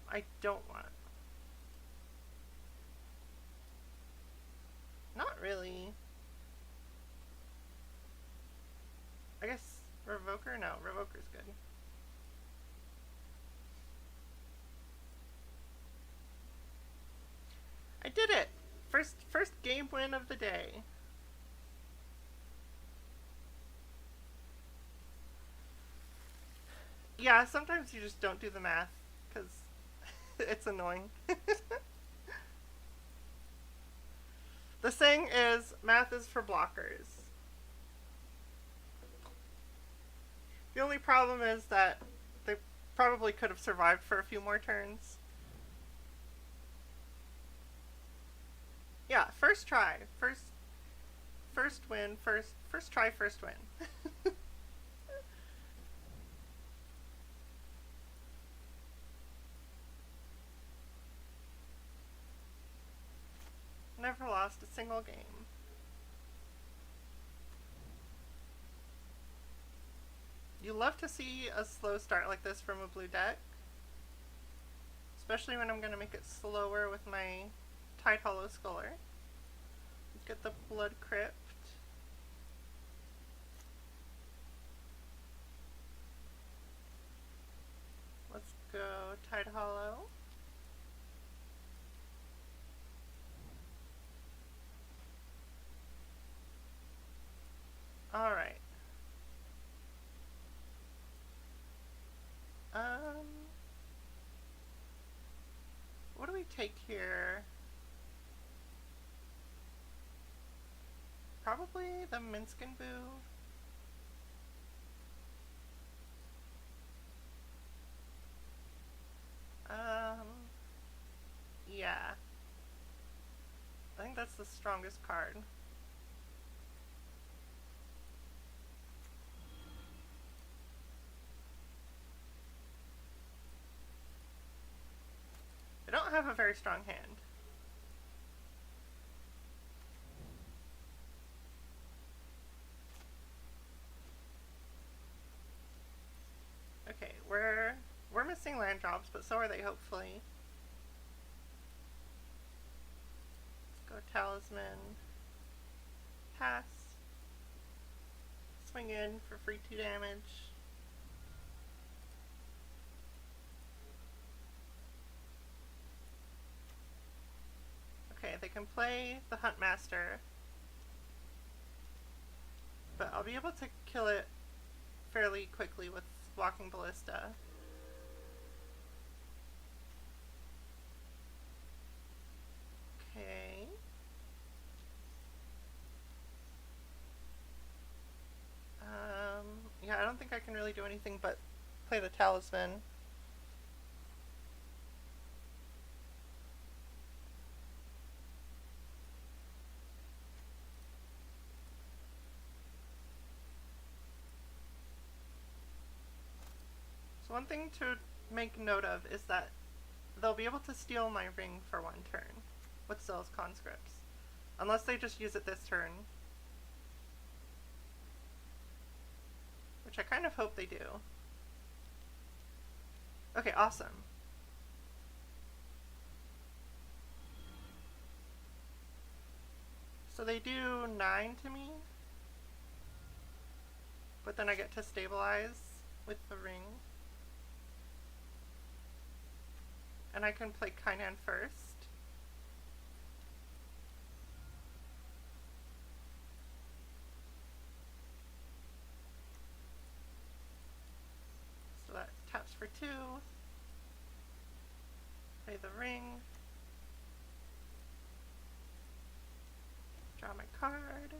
I don't want? Not really. I guess Revoker? No, Revoker's good. I did it! First game win of the day. Yeah, sometimes you just don't do the math, because it's annoying. The saying is, math is for blockers. The only problem is that they probably could have survived for a few more turns. Yeah, first try. First win, first try, first win. Never lost a single game. You love to see a slow start like this from a blue deck. Especially when I'm going to make it slower with my Tide Hollow Sculler. Let's get the Blood Crypt. Let's go Tide Hollow. Alright. What do we take here? Probably the Minskin Boo. Yeah. I think that's the strongest card. I don't have a very strong hand. Okay, we're missing land drops, but so are they, hopefully. Let's go Talisman. Pass. Swing in for free 2 damage. Okay, they can play the Huntmaster, but I'll be able to kill it fairly quickly with Walking Ballista. Okay. can really do anything but play the talisman. So one thing to make note of is that they'll be able to steal my ring for one turn with Zill's conscripts. Unless they just use it this turn. Which I kind of hope they do. Okay, awesome. So they do 9 to me. But then I get to stabilize with the ring. And I can play Kainan first. So that taps for 2. Play the ring. Draw my card.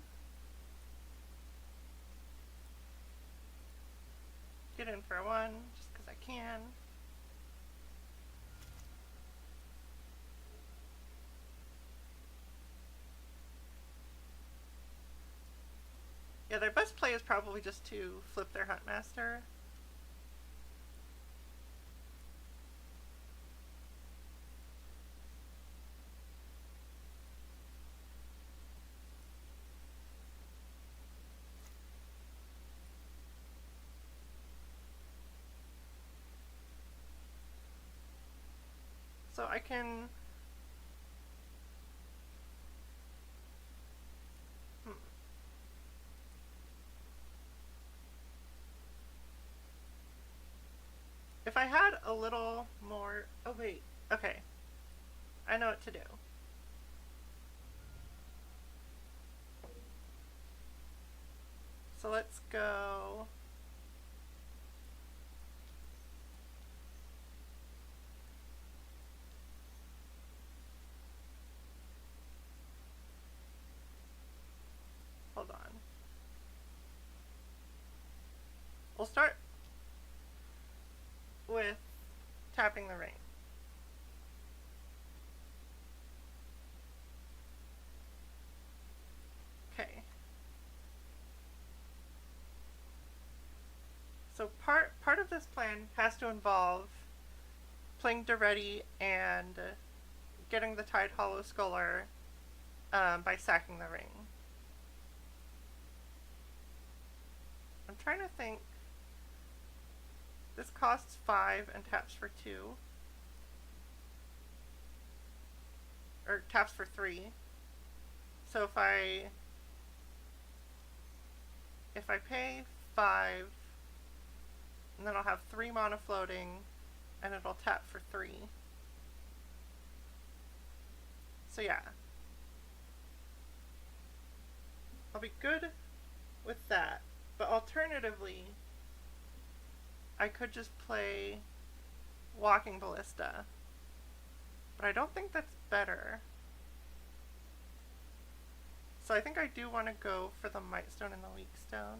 Get in for 1, just because I can. Yeah, their best play is probably just to flip their Huntmaster. So I can... If I had a little more... Oh wait, okay. I know what to do. So let's go... Hold on. We'll start with tapping the ring. Okay. So part of this plan has to involve playing Daretti and getting the Tide Hollow Sculler by sacking the ring. I'm trying to think. This costs 5 and taps for 2. Or taps for 3. So if I pay 5, and then I'll have 3 mana floating, and it'll tap for 3. So yeah. I'll be good with that. But alternatively, I could just play Walking Ballista. But I don't think that's better. So I think I do want to go for the Might Stone and the Weak Stone.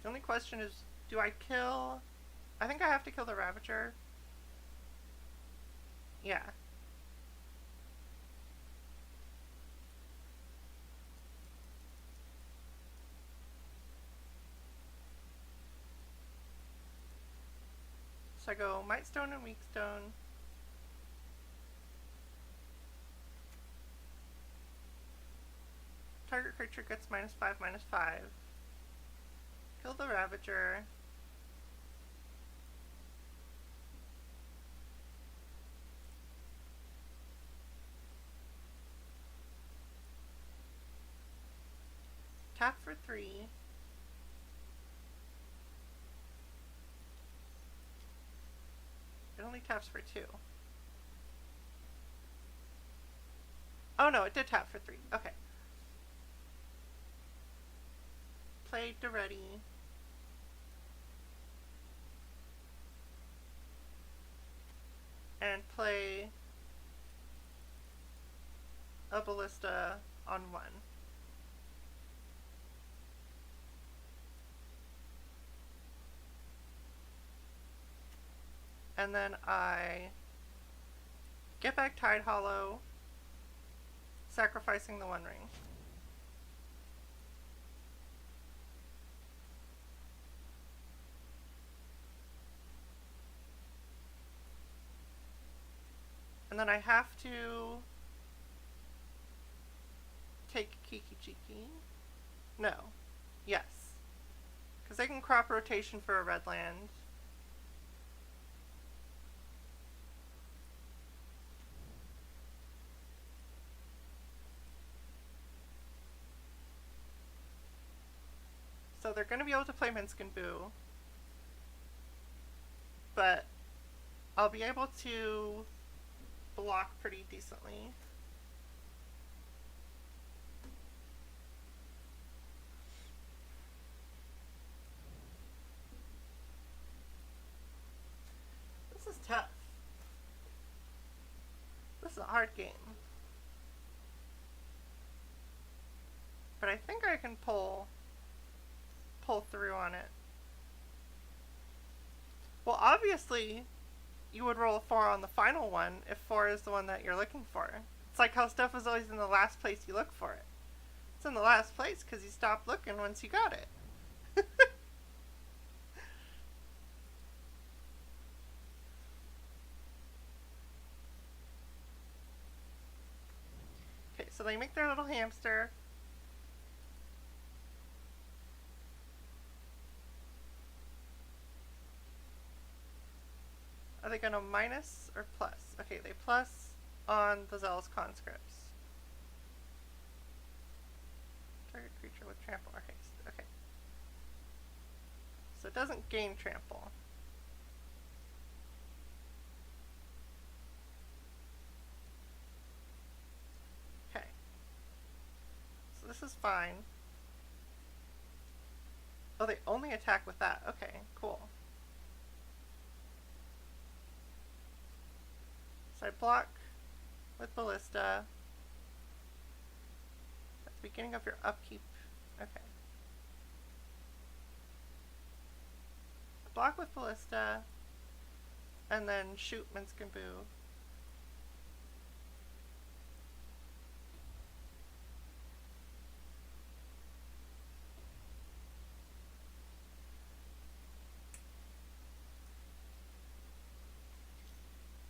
The only question is, do I kill... I think I have to kill the Ravager. Yeah. So I go Might Stone and Weak Stone. Target creature gets -5/-5. Kill the Ravager. Tap for 3. It only taps for 2. Oh no, it did tap for 3. Okay. Play Daretti. And play a Ballista on 1. and then I get back Tide Hollow, sacrificing the One Ring. And then I have to take Kiki Chiki. No. Yes. Because they can crop rotation for a red land. So they're going to be able to play Minskin Boo. But I'll be able to block pretty decently. This is tough. This is a hard game. But I think I can pull through on it. Well, obviously, you would roll a 4 on the final one if 4 is the one that you're looking for. It's like how stuff is always in the last place you look for it. It's in the last place because you stopped looking once you got it. Okay, so they make their little hamster. Are they going to minus or plus? Okay, they plus on the Zealous Conscripts. Target creature with trample or haste. Okay. So it doesn't gain trample. Okay. So this is fine. Oh, they only attack with that. Okay, cool. So I block with Ballista at the beginning of your upkeep. Okay. Block with Ballista and then shoot Minskin Boo.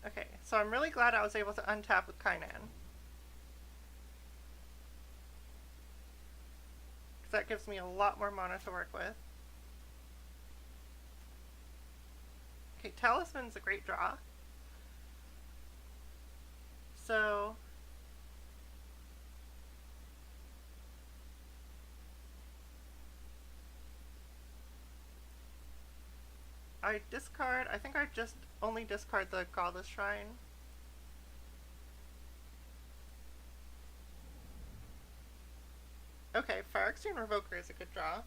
Okay, so I'm really glad I was able to untap with Kainan. Because that gives me a lot more mana to work with. Okay, Talisman's a great draw. So I discard, I think I just only discard the Godless Shrine. Okay, Phyrexian Revoker is a good draw.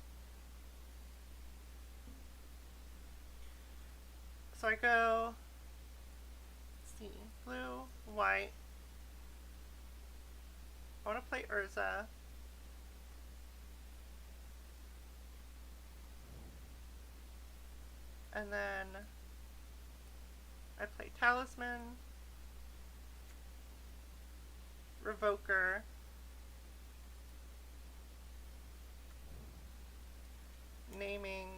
So I go, let's see, blue, white. I want to play Urza. And then I play Talisman, Revoker, naming,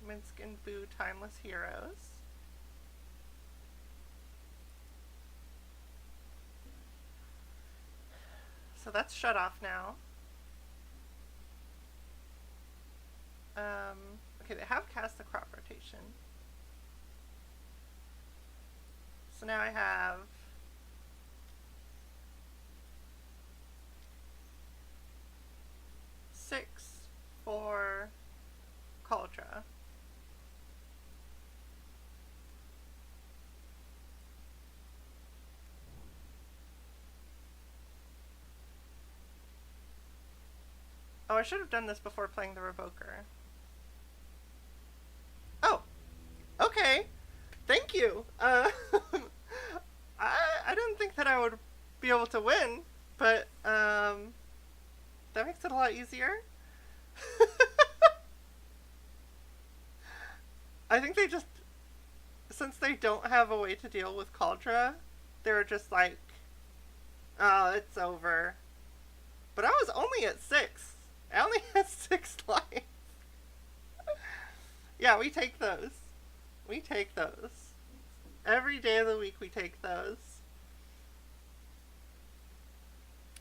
Minskin Boo Timeless Heroes. So that's shut off now. Okay, they have cast the crop rotation. So now I have six for Cauldra. Oh, I should have done this before playing the Revoker. Oh, okay. Thank you. I didn't think that I would be able to win, but That makes it a lot easier. I think they just, since they don't have a way to deal with Cauldra, they were just like, oh, it's over. But I was only at 6. I only had 6 lives. Yeah, we take those. We take those. Every day of the week we take those.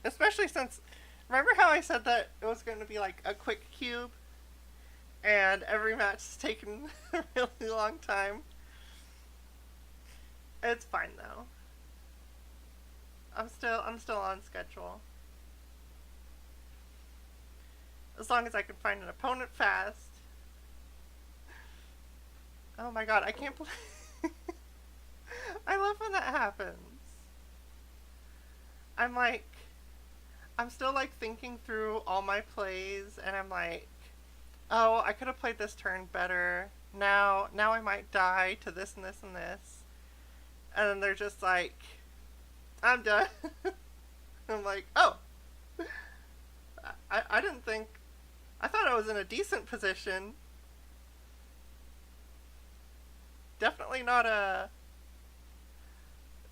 Especially since, remember how I said that it was going to be like a quick cube? And every match has taken a really long time. It's fine though. I'm still on schedule. As long as I can find an opponent fast. Oh my god, I can't believe I love when that happens. I'm still like thinking through all my plays and I'm like, oh, I could have played this turn better. Now I might die to this and this and this. And then they're just like, I'm done. I'm like, oh. I didn't think, I thought I was in a decent position. Definitely not a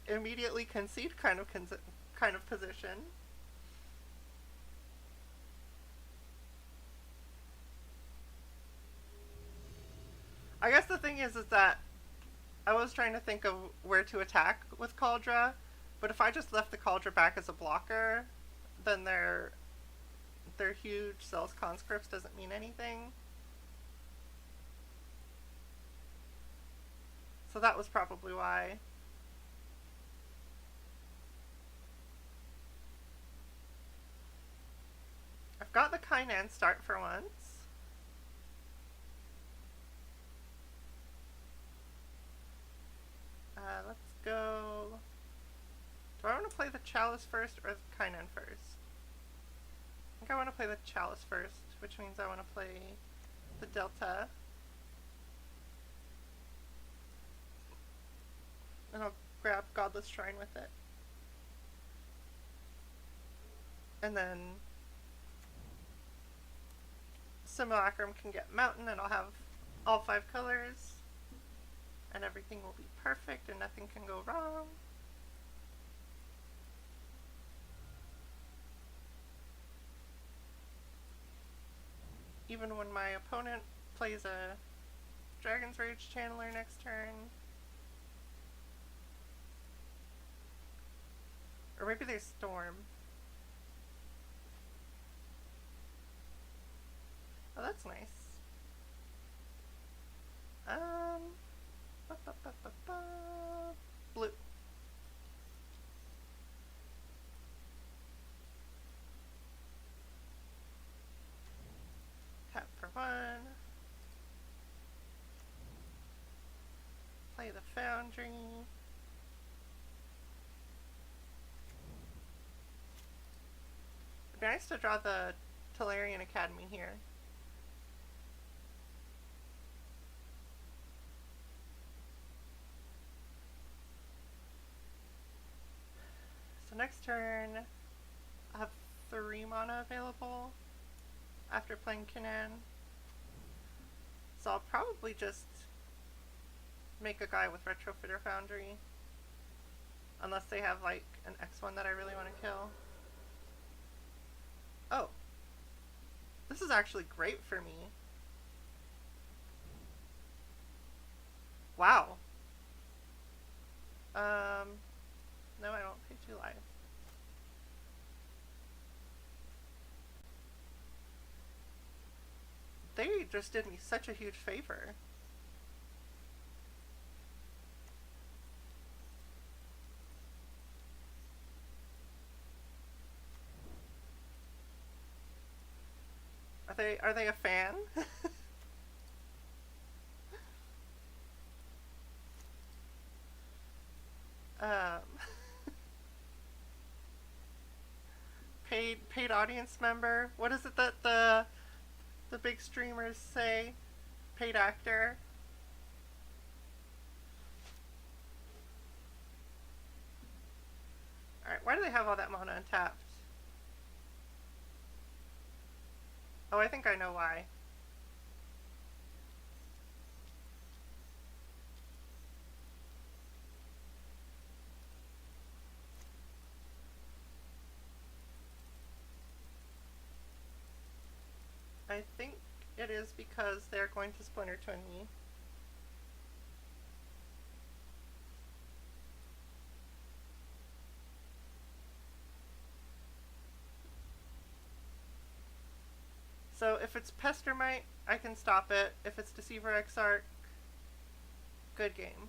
immediately concede kind of position. I guess the thing is that I was trying to think of where to attack with Cauldra, but if I just left the Cauldra back as a blocker, then their huge Cells Conscripts doesn't mean anything. So that was probably why. I've got the Kainan start for once. Let's go. Do I want to play the Chalice first or the Kainan first? I think I want to play the Chalice first, which means I want to play the Delta. And I'll grab Godless Shrine with it. And then Simulacrum can get Mountain and I'll have all 5 colors. And everything will be perfect and nothing can go wrong. Even when my opponent plays a Dragon's Rage Channeler next turn. Or maybe there's Storm. Oh, that's nice. Blue. Tap for 1. Play the Foundry. It'd be nice to draw the Tolarian Academy here. So next turn, I have 3 mana available after playing Kinnan. So I'll probably just make a guy with Retrofitter Foundry. Unless they have like an X1 that I really want to kill. Oh. This is actually great for me. Wow. No, I don't pay 2 life. They just did me such a huge favor. Are they a fan? paid audience member. What is it that the big streamers say? Paid actor. Alright, why do they have all that mana untapped? Oh, I think I know why. I think it is because they're going to Splinter Twin me. So if it's Pestermite, I can stop it. If it's Deceiver Exarch, good game.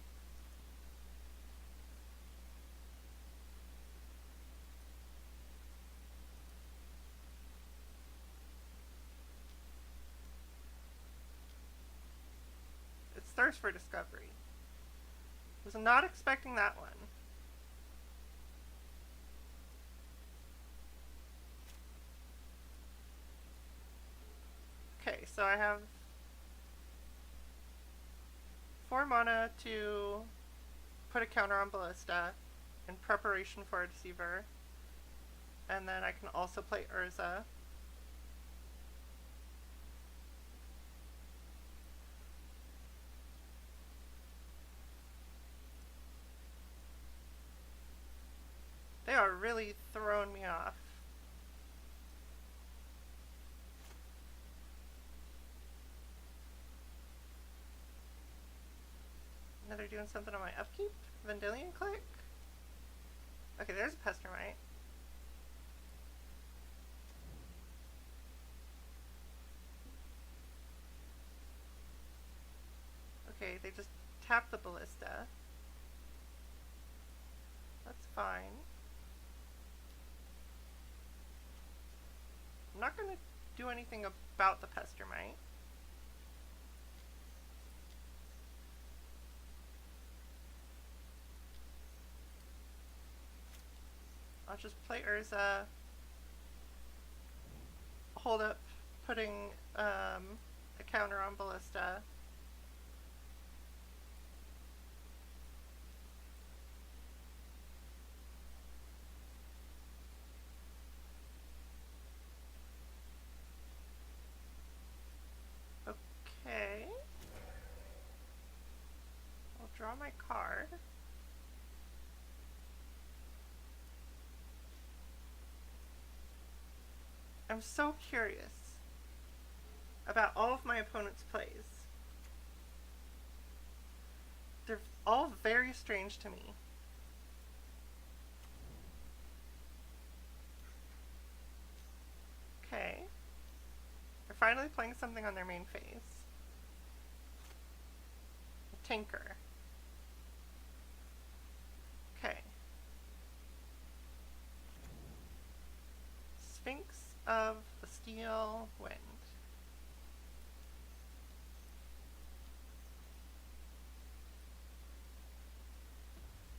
It's Thirst for Discovery. Was not expecting that one. Okay, so I have 4 mana to put a counter on Ballista in preparation for a Deceiver. And then I can also play Urza. They are really throwing me off. Now they're doing something on my upkeep? Vendilion Click? Okay, there's a Pestermite. Okay, they just tapped the Ballista. That's fine. I'm not going to do anything about the Pestermite. I'll just play Urza, hold up putting a counter on Ballista. Okay. I'll draw my card. I'm so curious about all of my opponent's plays. They're all very strange to me. Okay. They're finally playing something on their main phase. A Tinker. Okay. Sphinx of the Steel Wind.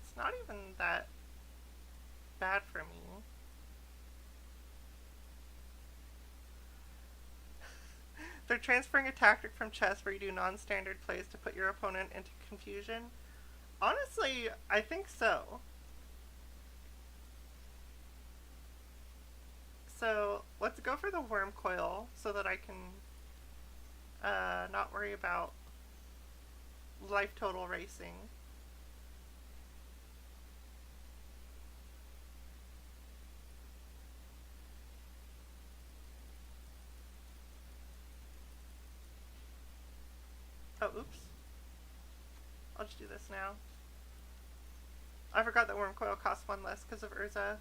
It's not even that bad for me. They're transferring a tactic from chess where you do non-standard plays to put your opponent into confusion. Honestly, I think so. So let's go for the Worm Coil so that I can not worry about life total racing. Oh, oops. I'll just do this now. I forgot that Worm Coil costs 1 less because of Urza.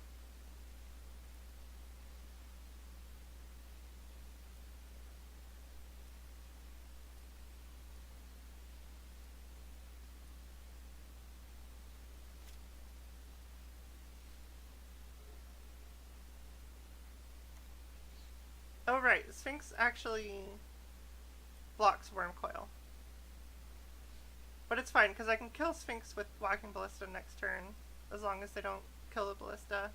Oh right, Sphinx actually blocks Worm Coil. But it's fine, because I can kill Sphinx with blocking Ballista next turn, as long as they don't kill the Ballista.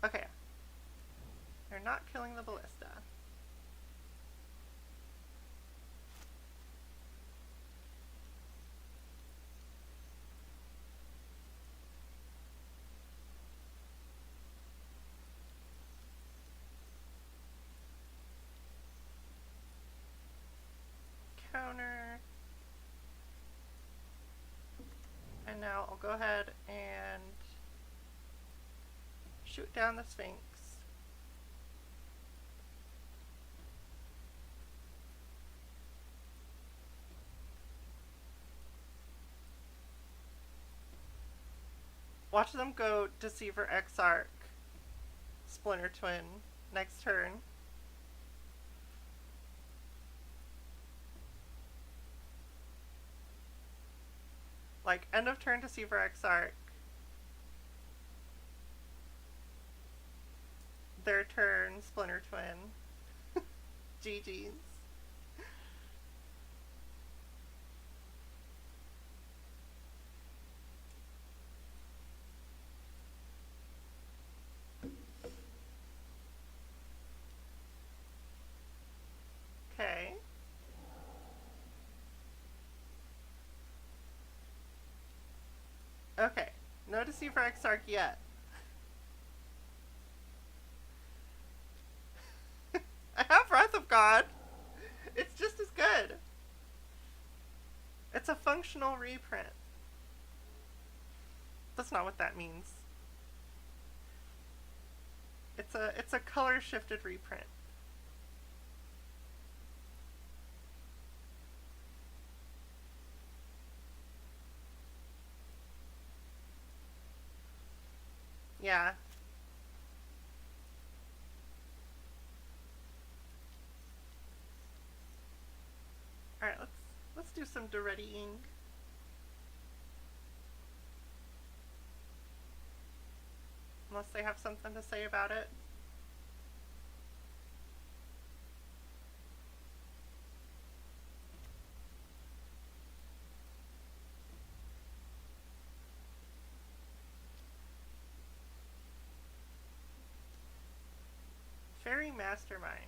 Okay. They're not killing the Ballista. I'll go ahead and shoot down the Sphinx. Watch them go Deceiver Exarch, Splinter Twin, next turn. Like, end of turn Deceiver Exarch. Their turn, Splinter Twin. GG's. Okay. Okay. No Deceiver Exarch yet. I have Wrath of God. It's just as good. It's a functional reprint. That's not what that means. It's a color shifted reprint. Yeah. Alright, let's do some Doretti-ing. Unless they have something to say about it. Fairy Mastermind.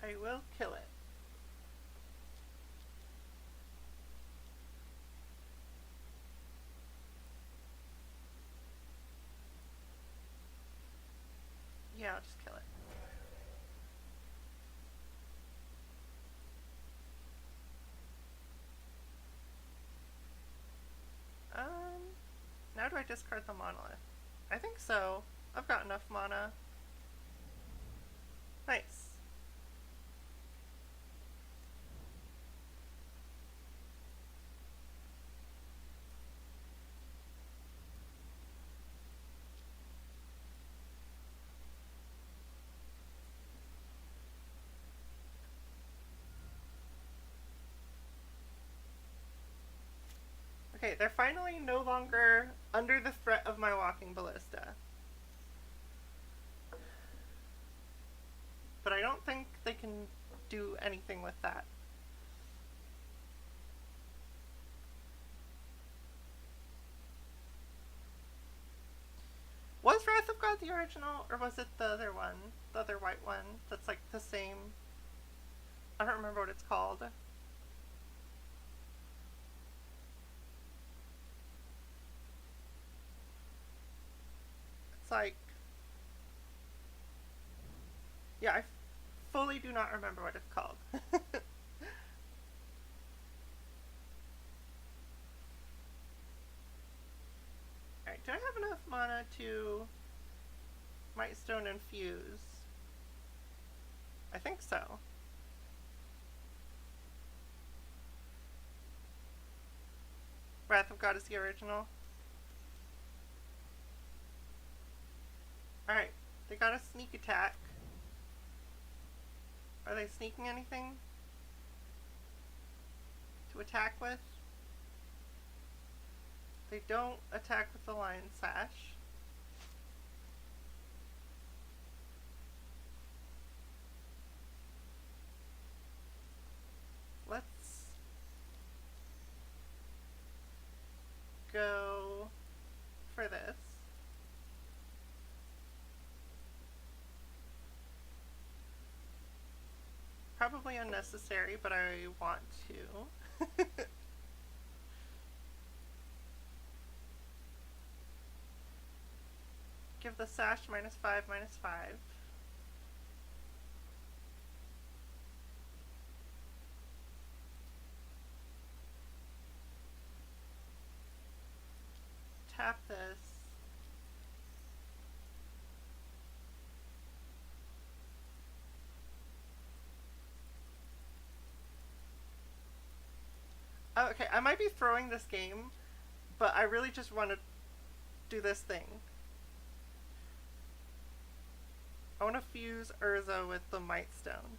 I will kill it. Yeah, I'll just kill it. Now do I discard the monolith? I think so. I've got enough mana. Nice. Okay, they're finally no longer under the threat of my Walking Ballista. But I don't think they can do anything with that. Was Wrath of God the original, or was it the other one? The other white one that's like the same... I don't remember what it's called. It's like... Yeah, I fully do not remember what it's called. Alright, do I have enough mana to Mightstone and Fuse? I think so. Wrath of God is the original. Alright, they got a sneak attack. Are they sneaking anything to attack with? They don't attack with the Lion Sash. Let's go for this. probably unnecessary, but I want to. Give the sash -5, -5. Tap this. Oh, okay, I might be throwing this game, but I really just want to do this thing. I want to fuse Urza with the Might Stone.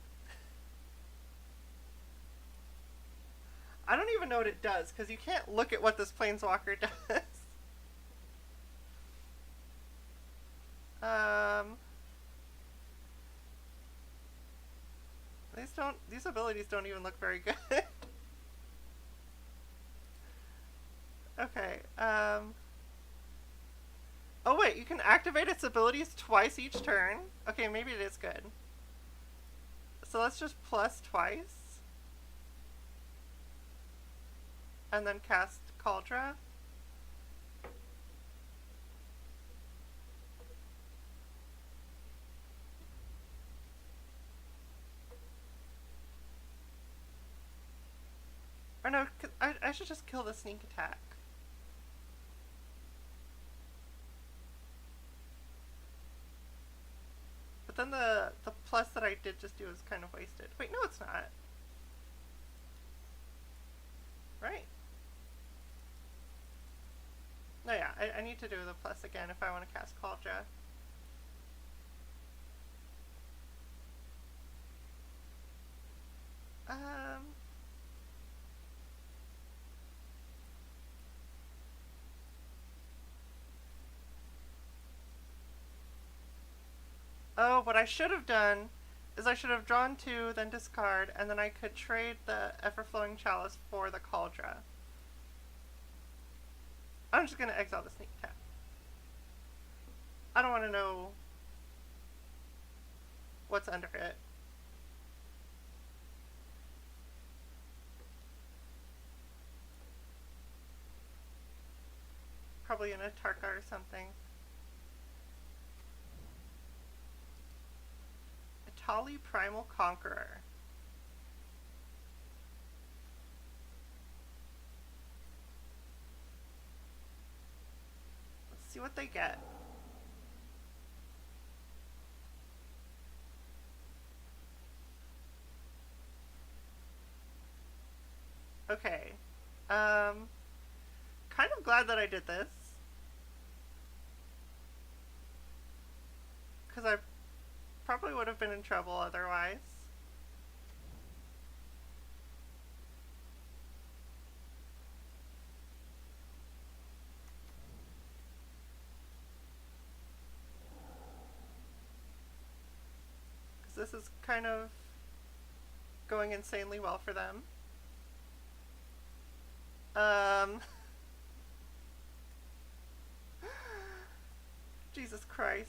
I don't even know what it does, because you can't look at what this Planeswalker does. These abilities don't even look very good. Okay, oh wait, you can activate its abilities twice each turn? Okay, maybe it is good. So let's just plus twice. And then cast Kaldra. Or no, I should just kill the sneak attack. But then the plus that I did just do is kind of wasted. Wait, no it's not. Right? No, yeah, I need to do the plus again if I want to cast Kaldra. Oh, what I should have done is I should have drawn 2, then discard, and then I could trade the Everflowing Chalice for the Kaldra. I'm just gonna exile the sneak attack. I don't want to know what's under it. Probably in a Tarka or something. Tali Primal Conqueror. Let's see what they get. Okay. Kind of glad that I did this. Because I probably would have been in trouble otherwise. Because this is kind of going insanely well for them. Jesus Christ.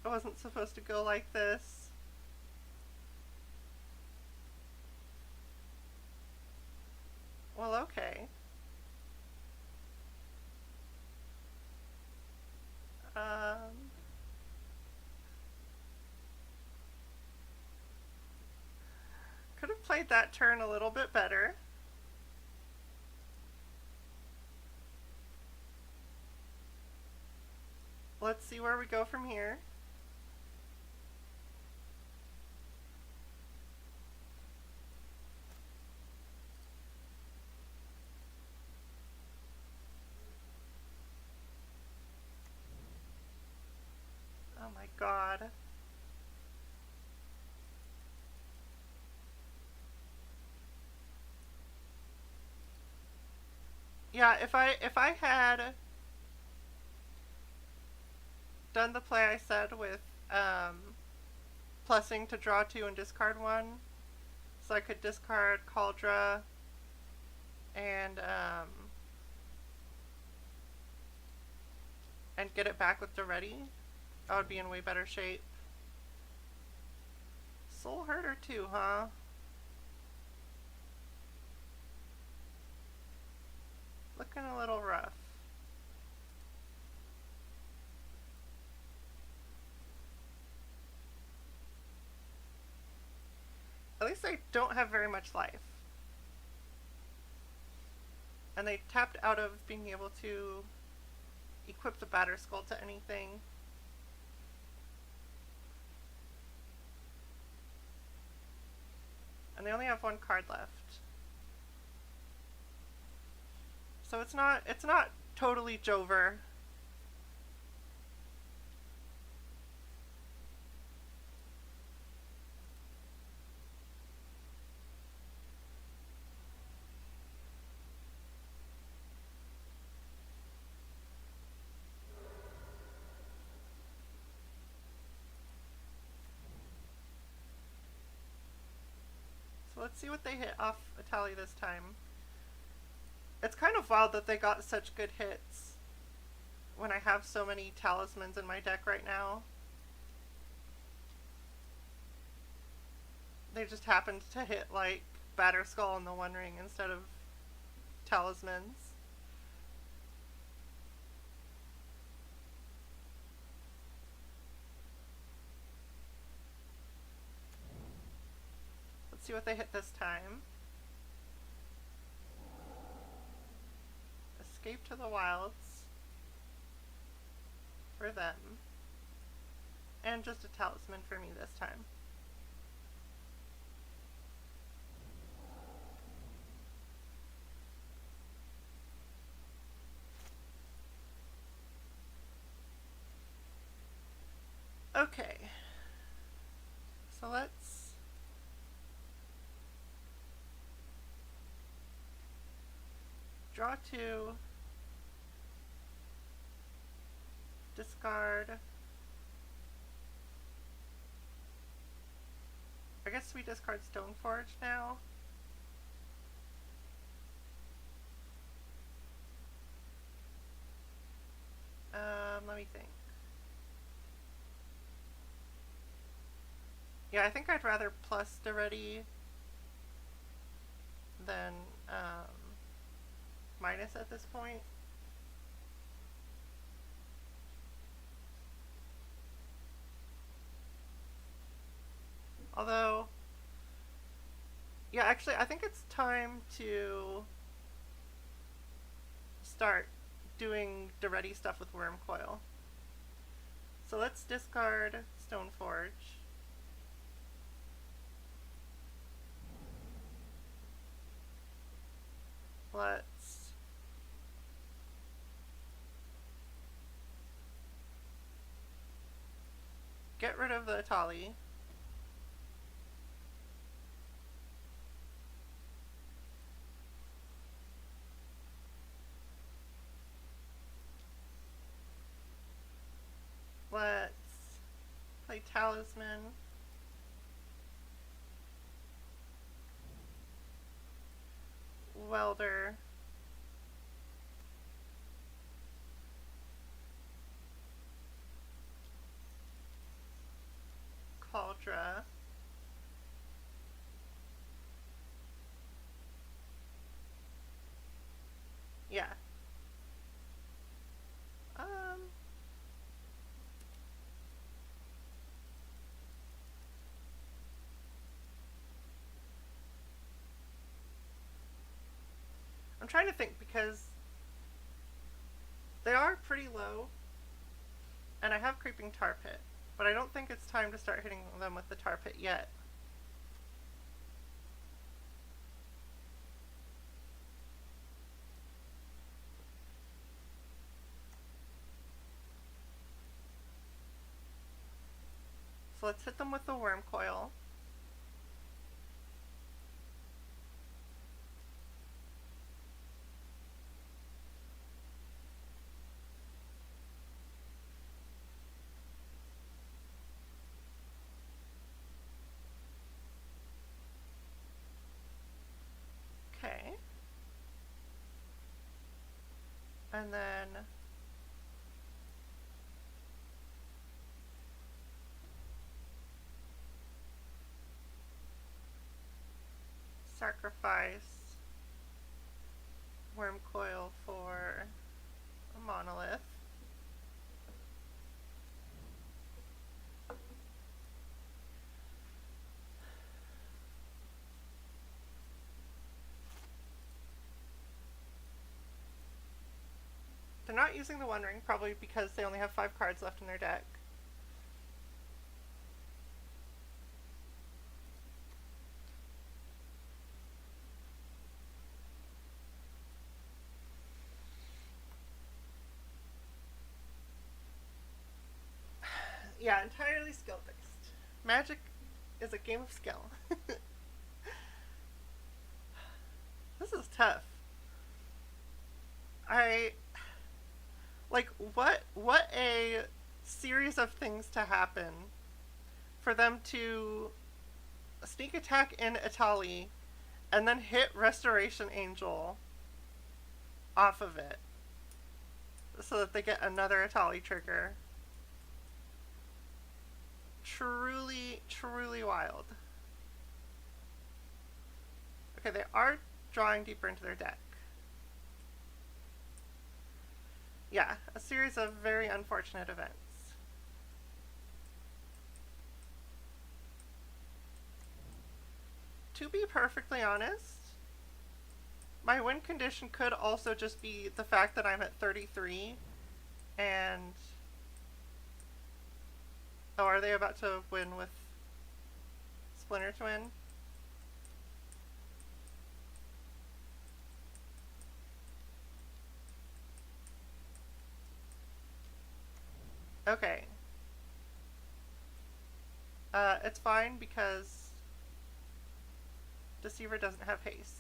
I wasn't supposed to go like this. Well, okay. Could have played that turn a little bit better. Let's see where we go from here. Oh my god. Yeah, if I had done the play I said with plussing to draw 2 and discard 1, so I could discard Kaldra and get it back with Duretti, I would be in way better shape. Soul Herder too, huh? Looking a little rough. At least they don't have very much life. And they tapped out of being able to equip the Batterskull to anything. And they only have one card left. So it's not totally Jover. So let's see what they hit off Atali this time. It's kind of wild that they got such good hits when I have so many talismans in my deck right now. They just happened to hit like Batterskull and the One Ring instead of talismans. Let's see what they hit this time. Escape to the Wilds for them. And just a talisman for me this time. Okay. So let's draw 2, discard. I guess we discard Stoneforge now. Let me think. Yeah, I think I'd rather plus Daretti than minus at this point. Although, yeah, actually, I think it's time to start doing Daretti stuff with Wormcoil. So let's discard Stoneforge. Let's get rid of the Atali. Let's play Talisman. Welder. Cauldra. Yeah. I'm trying to think because they are pretty low, and I have Creeping Tar Pit, but I don't think it's time to start hitting them with the Tar Pit yet. So let's hit them with the Wormcoil. Okay. And then sacrifice worm coil for a monolith. They're not using the One Ring, probably because they only have 5 cards left in their deck. Yeah, entirely skill-based. Magic is a game of skill. This is tough. What a series of things to happen for them to sneak attack in Italy and then hit Restoration Angel off of it so that they get another Italy trigger. Truly, truly wild. Okay, they are drawing deeper into their deck. Yeah, a series of very unfortunate events. To be perfectly honest, my win condition could also just be the fact that I'm at 33 and... Oh, are they about to win with Splinter Twin? Okay. It's fine because Deceiver doesn't have haste.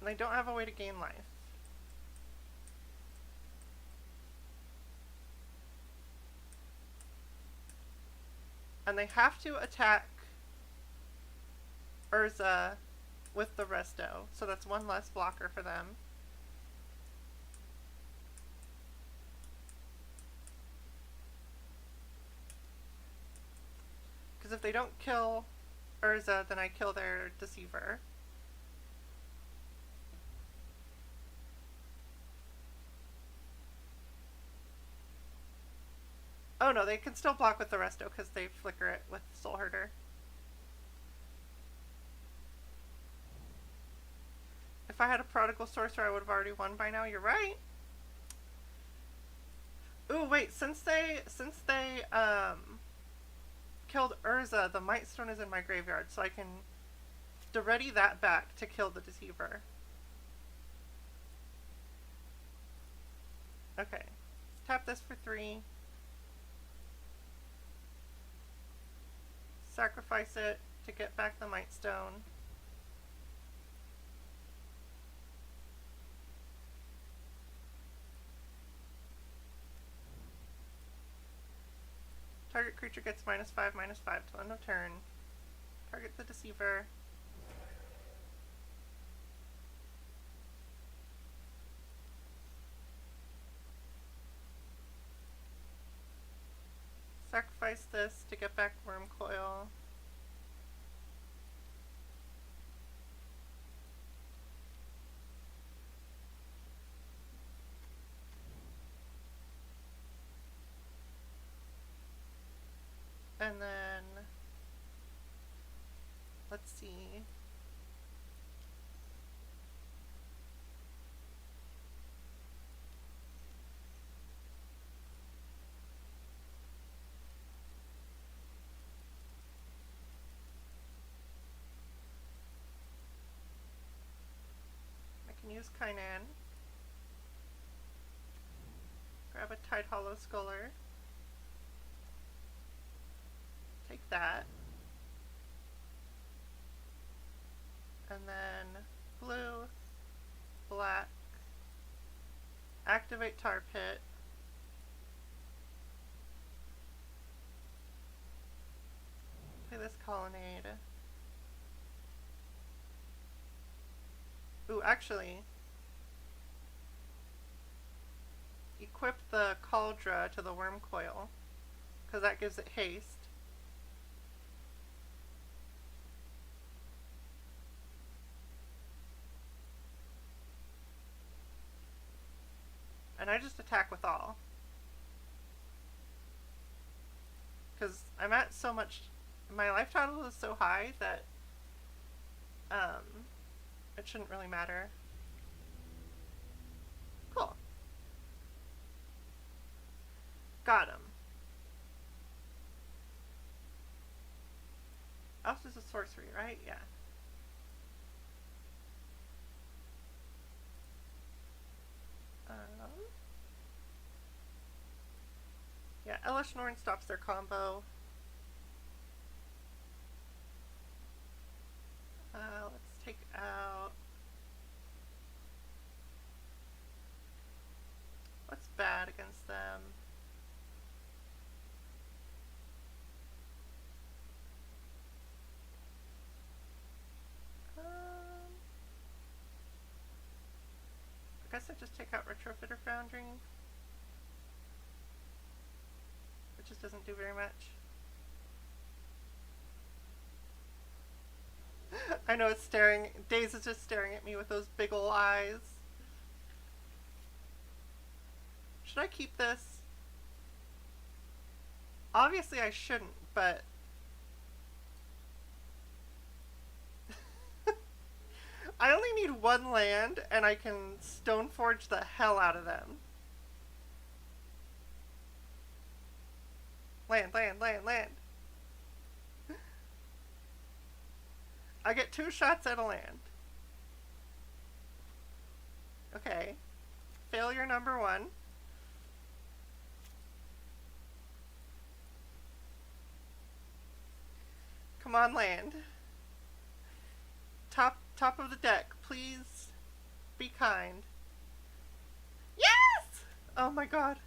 And they don't have a way to gain life. And they have to attack Urza with the Resto, so that's one less blocker for them. Because if they don't kill Urza, then I kill their Deceiver. Oh no, they can still block with the Resto because they flicker it with Soul Herder. If I had a Prodigal Sorcerer, I would have already won by now. You're right. Ooh, wait. Since they killed Urza, the Might Stone is in my graveyard, so I can ready that back to kill the Deceiver. Okay. Tap this for 3. Sacrifice it to get back the Might Stone. Target creature gets -5/-5 till end of turn. Target the Deceiver. Sacrifice this to get back Worm Coil. And then, let's see. I can use Kainan. Grab a Tide Hollow Sculler. Take that. And then blue, black, activate Tar Pit. Play this Colonnade. Ooh, actually, equip the Cauldra to the Worm Coil, because that gives it haste. And I just attack with all. Because I'm at so much... My life total is so high that it shouldn't really matter. Cool. Got him. Else is a sorcery, right? Yeah. Yeah, Elish Norn stops their combo. Let's take out... What's bad against them? I guess I just take out Retrofitter Foundry. It just doesn't do very much. I know it's staring. Daze is just staring at me with those big ol' eyes. Should I keep this? Obviously I shouldn't, but... I only need one land, and I can Stoneforge the hell out of them. Land, land, land, land. I get 2 shots at a land. Okay. Failure number 1. Come on, land. Top of the deck, please be kind. Yes! Oh my god.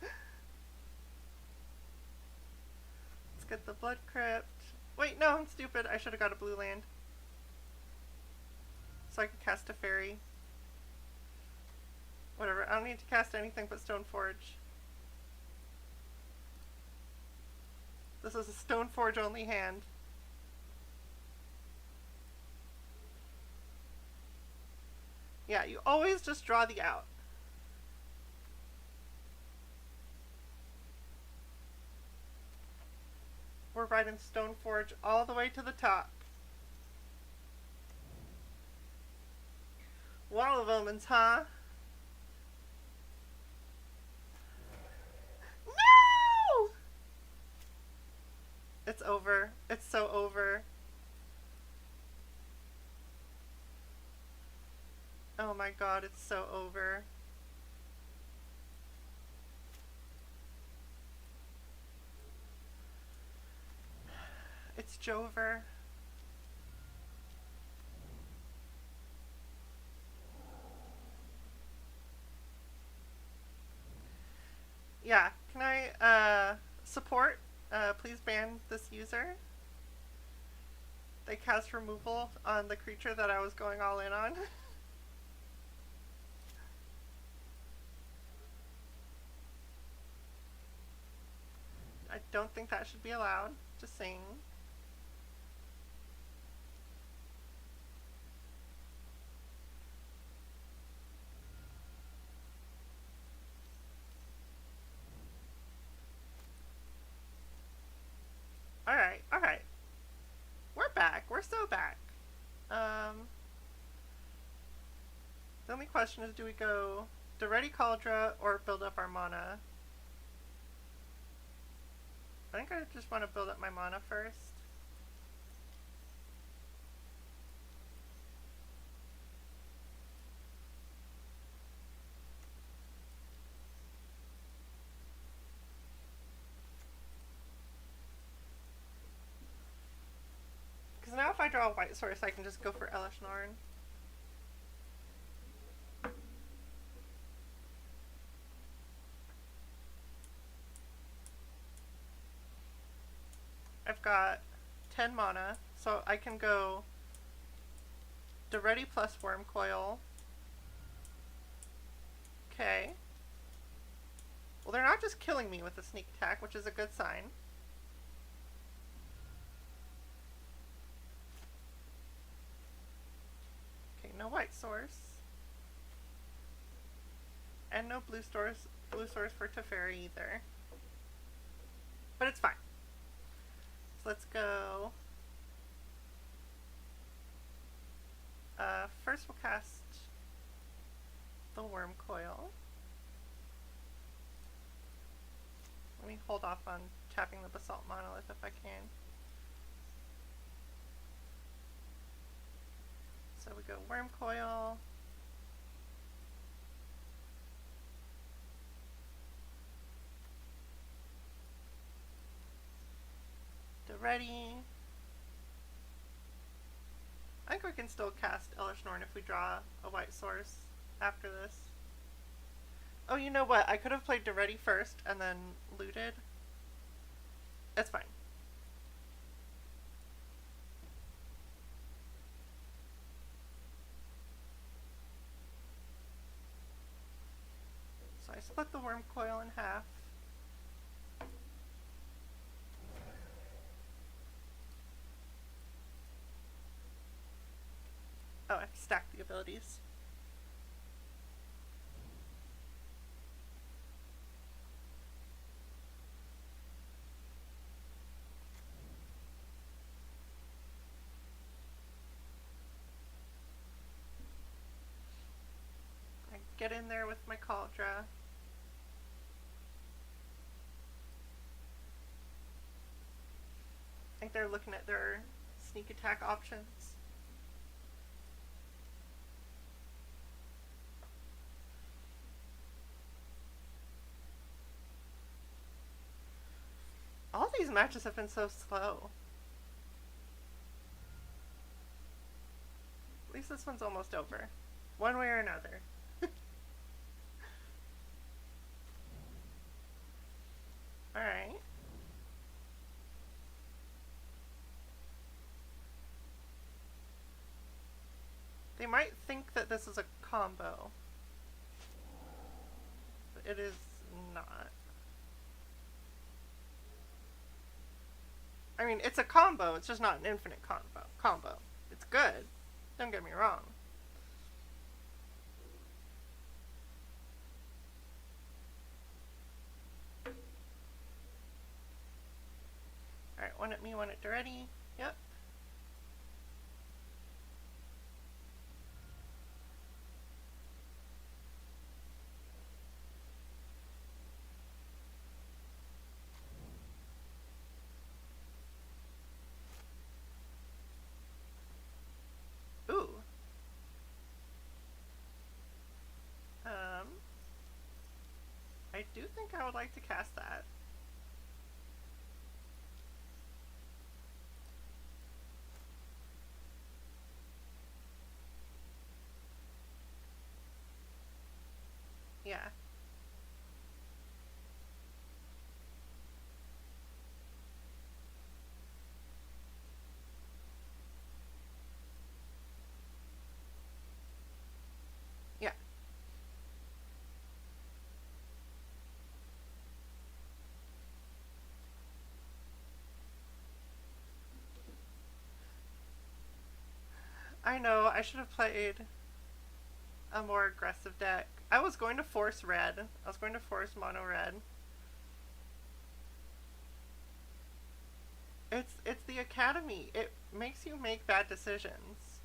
Let's get the Blood Crypt. Wait, no, I'm stupid. I should have got a blue land. So I could cast a fairy. Whatever, I don't need to cast anything but Stoneforge. This is a Stoneforge only hand. Yeah, you always just draw the out. We're riding Stoneforge all the way to the top. Wall of Omens, huh? No! It's over. It's so over. Oh my god, it's so over. It's Jover. Yeah, can I, support? Please ban this user. They cast removal on the creature that I was going all in on. I don't think that should be allowed. Just saying. Alright, alright. We're back. We're so back. The only question is, do we go to Ready Cauldra or build up our mana? I think I just want to build up my mana first. Because now if I draw a white source, I can just go for Elish Norn. I've got 10 mana, so I can go Ready plus Worm Coil, Okay. Well, they're not just killing me with a sneak attack, which is a good sign. Okay, no white source. And no blue source for Teferi either. But it's fine. So let's go. First we'll cast the Worm Coil. Let me hold off on tapping the Basalt Monolith if I can. So we go Worm Coil. Ready. I think we can still cast Elish Norn if we draw a white source after this. Oh, you know what? I could have played Ready first and then looted. That's fine. So I split the Worm Coil in half. Oh, I stack the abilities. I get in there with my Cauldra. I think they're looking at their sneak attack options. All these matches have been so slow. At least this one's almost over. One way or another. Alright. They might think that this is a combo. But it is not. I mean, it's a combo, it's just not an infinite combo. It's good. Don't get me wrong. Alright, one at me, one at Duretti. Yep. Ooh. I do think I would like to cast that. Yeah. Yeah. I know, I should have played a more aggressive deck. I was going to force red. I was going to force mono red. It's the academy. It makes you make bad decisions.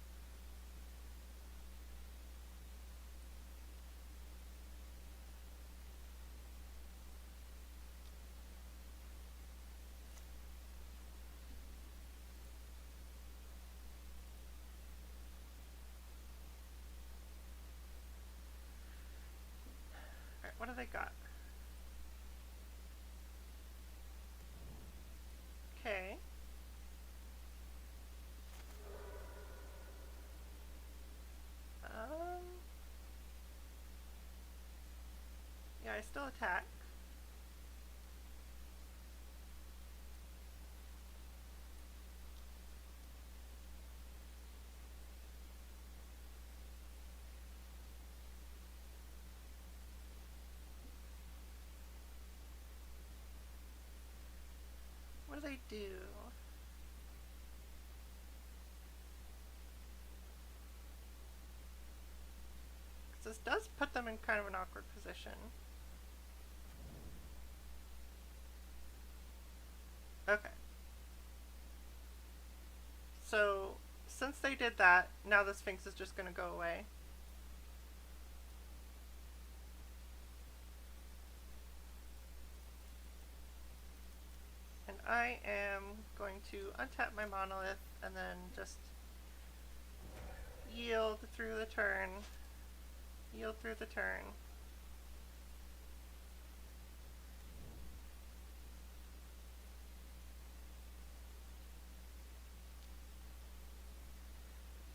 Alright, what do they got? Okay. Yeah, I still attack. do? This does put them in kind of an awkward position. Okay. So, since they did that, now the Sphinx is just going to go away. And I am going to untap my monolith and then just yield through the turn. Yield through the turn.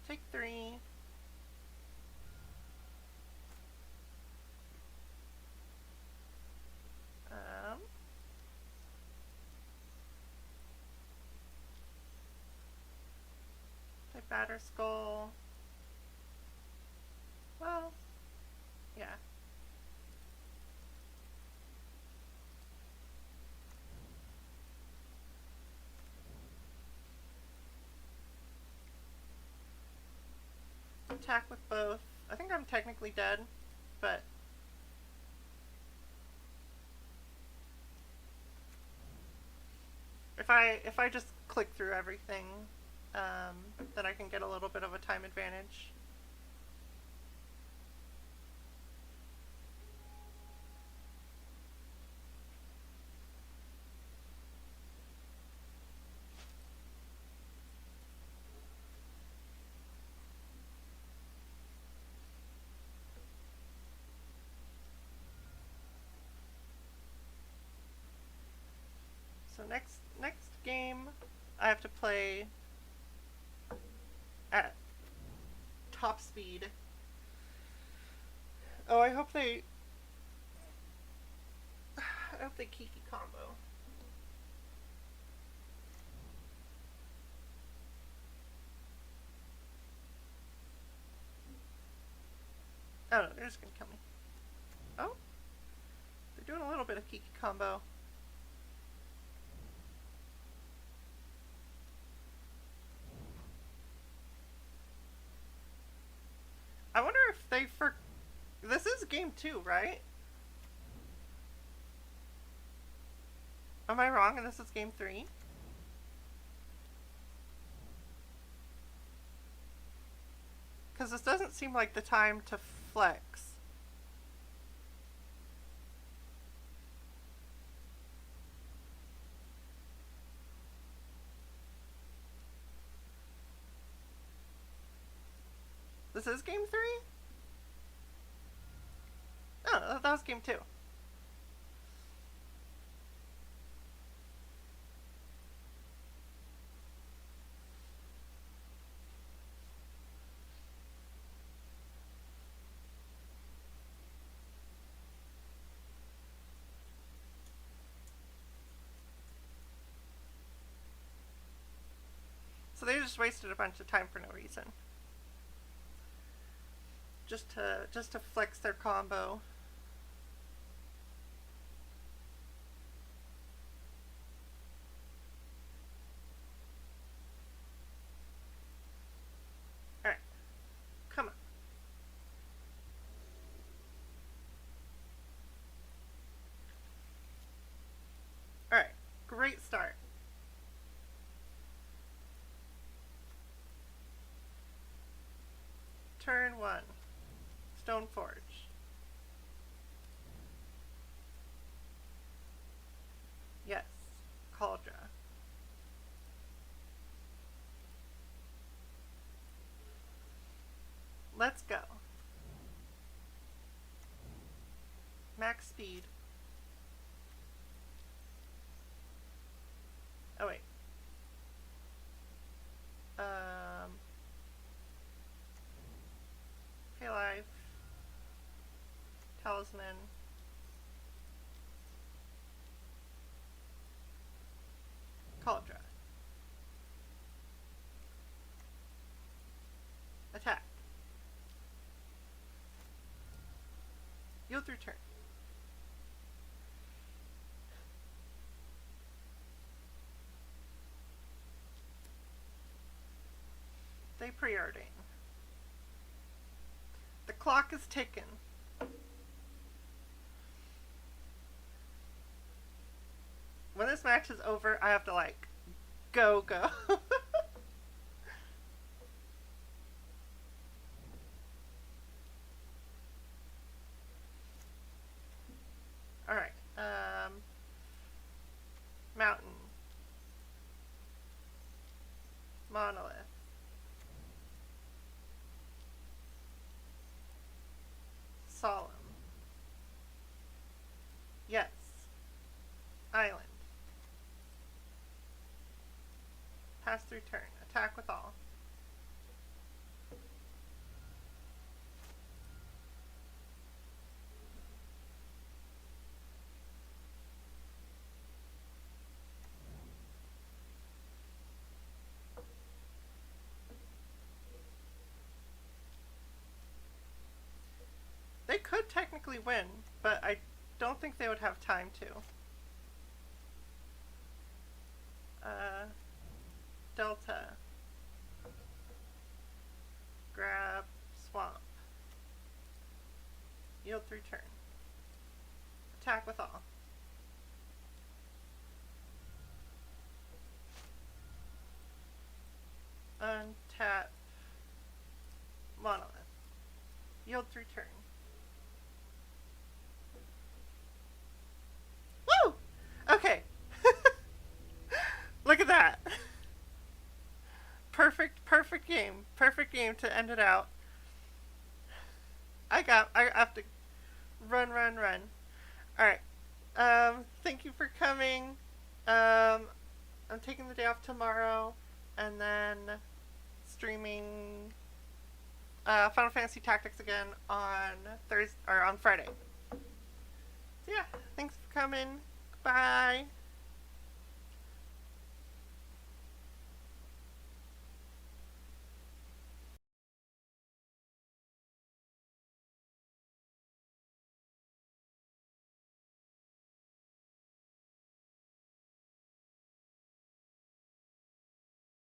Take 3. Play Batter Skull. Well, yeah. Attack with both. I think I'm technically dead, but if I just click through everything, then I can get a little bit of a time advantage. So next game, I have to play at top speed. Oh, I hope they Kiki combo. Oh no, they're just gonna kill me. Oh, they're doing a little bit of Kiki combo. I wonder if they this is game 2, right? Am I wrong and this is game 3? Because this doesn't seem like the time to flex. This is game 3? Oh, that was game 2. So they just wasted a bunch of time for no reason. Just to flex their combo. Alright. Come on. Alright. Great start. Turn 1. Stoneforge. Yes. Cauldra. Let's go. Max speed. Oh wait. Pay life. Talisman. Cauldra. Attack. Yield through turn. They preordering. The clock is ticking. When this match is over, I have to, like, go. Alright, Mountain. Monolith. Solemn. Yes. Island. Pass through turn. Attack with all. They could technically win, but I don't think they would have time to. Delta. Grab. Swamp. Yield through turn. Attack with all. Untap. Monolith. Yield through turn. Woo! Okay. Look at that. Perfect game. Perfect game to end it out. I have to run. Alright. Thank you for coming. I'm taking the day off tomorrow, and then streaming Final Fantasy Tactics again on Thursday or on Friday. So yeah, thanks for coming. Bye.